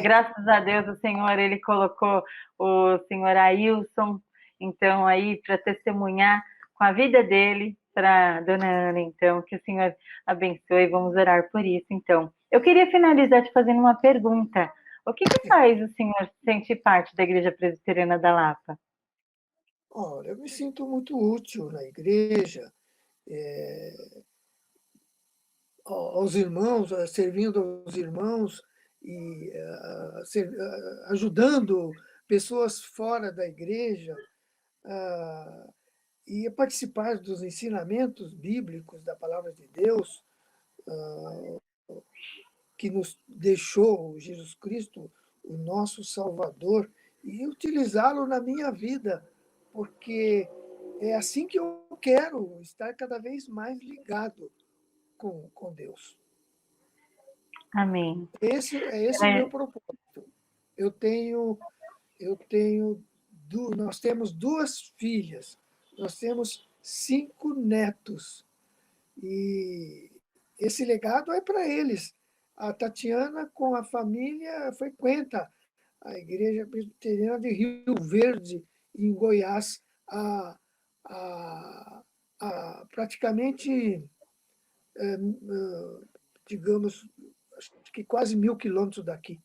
S2: Graças a Deus o Senhor, ele colocou o senhor Ailson, então, aí, para testemunhar com a vida dele, para dona Ana, então, que o Senhor abençoe, vamos orar por isso, então. Eu queria finalizar te fazendo uma pergunta. O que faz o senhor sentir parte da Igreja Presbiteriana da Lapa?
S7: Olha, eu me sinto muito útil na igreja, aos irmãos, servindo aos irmãos e ajudando pessoas fora da igreja e participar dos ensinamentos bíblicos da palavra de Deus que nos deixou Jesus Cristo, o nosso Salvador, e utilizá-lo na minha vida, porque é assim que eu quero estar cada vez mais ligado com Deus.
S2: Amém.
S7: Esse é o meu propósito. Nós temos 2 filhas, nós temos 5 netos, e esse legado é para eles. A Tatiana, com a família, frequenta a Igreja Presbiteriana de Rio Verde, em Goiás, há praticamente, digamos, acho que quase 1.000 quilômetros daqui,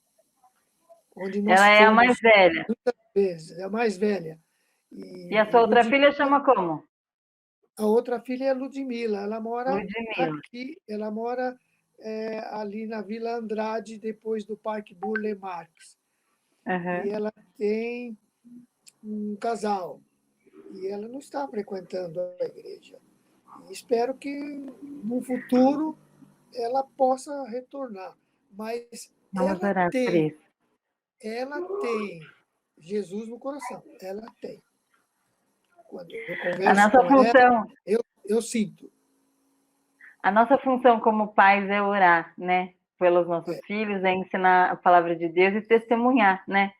S7: onde nós
S2: Ela é a mais
S7: fomos
S2: velha.
S7: muitas vezes, é a mais velha.
S2: E a sua outra filha chama como?
S7: A outra filha é Ludmila, ela mora
S2: Ludmila.
S7: aqui, ela mora ali na Vila Andrade, depois do Parque Burle Marx. E ela tem um casal, e ela não está frequentando a igreja. E espero que, no futuro, ela possa retornar. Mas
S2: Vamos orar por isso.
S7: ela tem Jesus no coração, ela tem. Quando eu
S2: A
S7: converso
S2: nossa
S7: com
S2: função,
S7: ela, eu sinto.
S2: a nossa função como pais é orar, né? Pelos nossos filhos, é ensinar a palavra de Deus e testemunhar, né?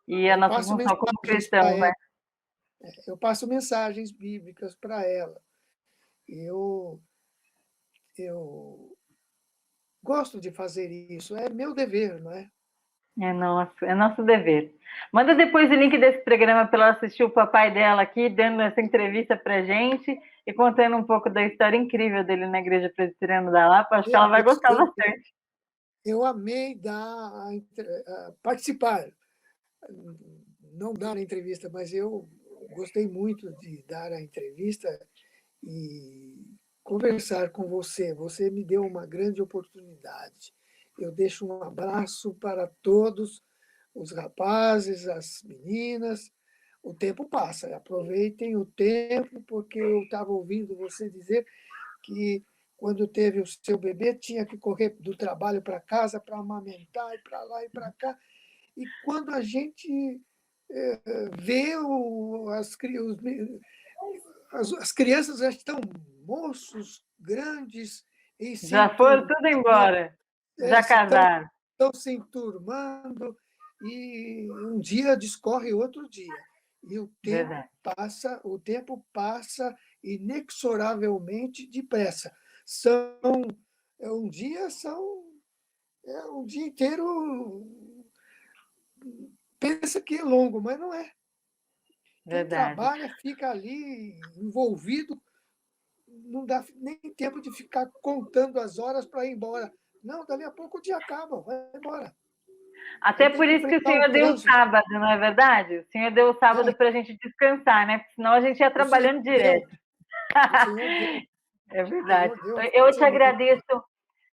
S2: E a
S7: Eu
S2: nossa
S7: passo
S2: função como
S7: mensagens para
S2: cristão, né?
S7: ela. Eu passo mensagens bíblicas para ela. Eu gosto de fazer isso, é meu dever, não é?
S2: É nosso dever. Manda depois o link desse programa para ela assistir o papai dela aqui, dando essa entrevista para gente e contando um pouco da história incrível dele na Igreja Presbiteriana da Lapa. Acho que ela vai gostar bastante.
S7: Eu amei participar, não dar a entrevista, mas eu gostei muito de dar a entrevista e conversar com você. Você me deu uma grande oportunidade. Eu deixo um abraço para todos os rapazes, as meninas. O tempo passa, aproveitem o tempo, porque eu estava ouvindo você dizer que quando teve o seu bebê tinha que correr do trabalho para casa para amamentar, e para lá e para cá. E quando a gente vê as crianças já estão moços, grandes, e
S2: Já foram tudo embora, já casaram.
S7: estão se enturmando, e um dia discorre outro dia. E o tempo passa inexoravelmente depressa. Um dia inteiro, pensa que é longo, mas não é. Quem trabalha fica ali envolvido, não dá nem tempo de ficar contando as horas para ir embora. Não, dali a pouco o dia acaba, vai embora.
S2: Até por isso que o Senhor deu o sábado, não é verdade? O Senhor deu o sábado para a gente descansar, né? Porque senão a gente ia trabalhando direto. É verdade. Eu te agradeço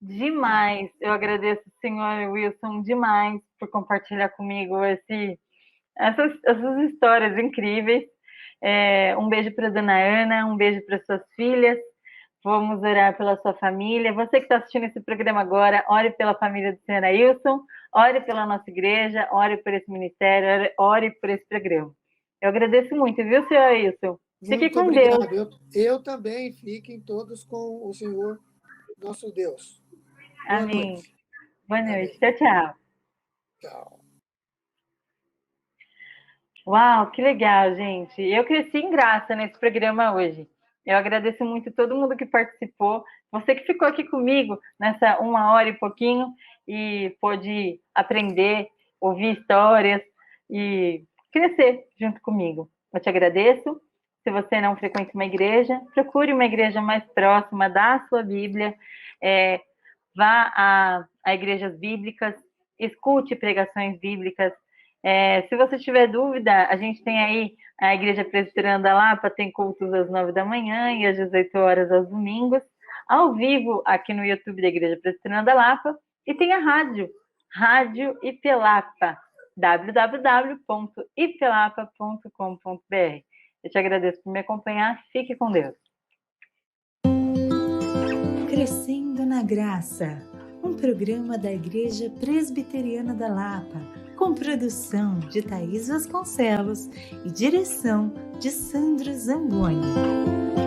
S2: demais. Eu agradeço, senhor Wilson, demais por compartilhar comigo essas histórias incríveis. Um beijo para a dona Ana, um beijo para suas filhas. Vamos orar pela sua família. Você que está assistindo esse programa agora, ore pela família do senhor Ailson, ore pela nossa igreja, ore por esse ministério, ore por esse programa. Eu agradeço muito, viu, senhor Ailson? Fique com Deus.
S7: Eu também. Fiquem todos com o Senhor, nosso Deus.
S2: Amém. Boa noite. Tchau, tchau.
S7: Tchau.
S2: Uau, que legal, gente. Eu cresci em graça nesse programa hoje. Eu agradeço muito todo mundo que participou. Você que ficou aqui comigo nessa 1 hora e pouquinho e pôde aprender, ouvir histórias e crescer junto comigo. Eu te agradeço. Se você não frequenta uma igreja, procure uma igreja mais próxima da sua Bíblia. Vá a igrejas bíblicas, escute pregações bíblicas. Se você tiver dúvida, a gente tem aí a Igreja Presbiteriana da Lapa, tem cultos às 9 da manhã e às 18 horas aos domingos, ao vivo aqui no YouTube da Igreja Presbiteriana da Lapa, e tem a rádio Ipelapa, www.ipelapa.com.br. Eu te agradeço por me acompanhar, fique com Deus.
S1: Crescendo na Graça, um programa da Igreja Presbiteriana da Lapa, com produção de Thaís Vasconcelos e direção de Sandro Zamboni.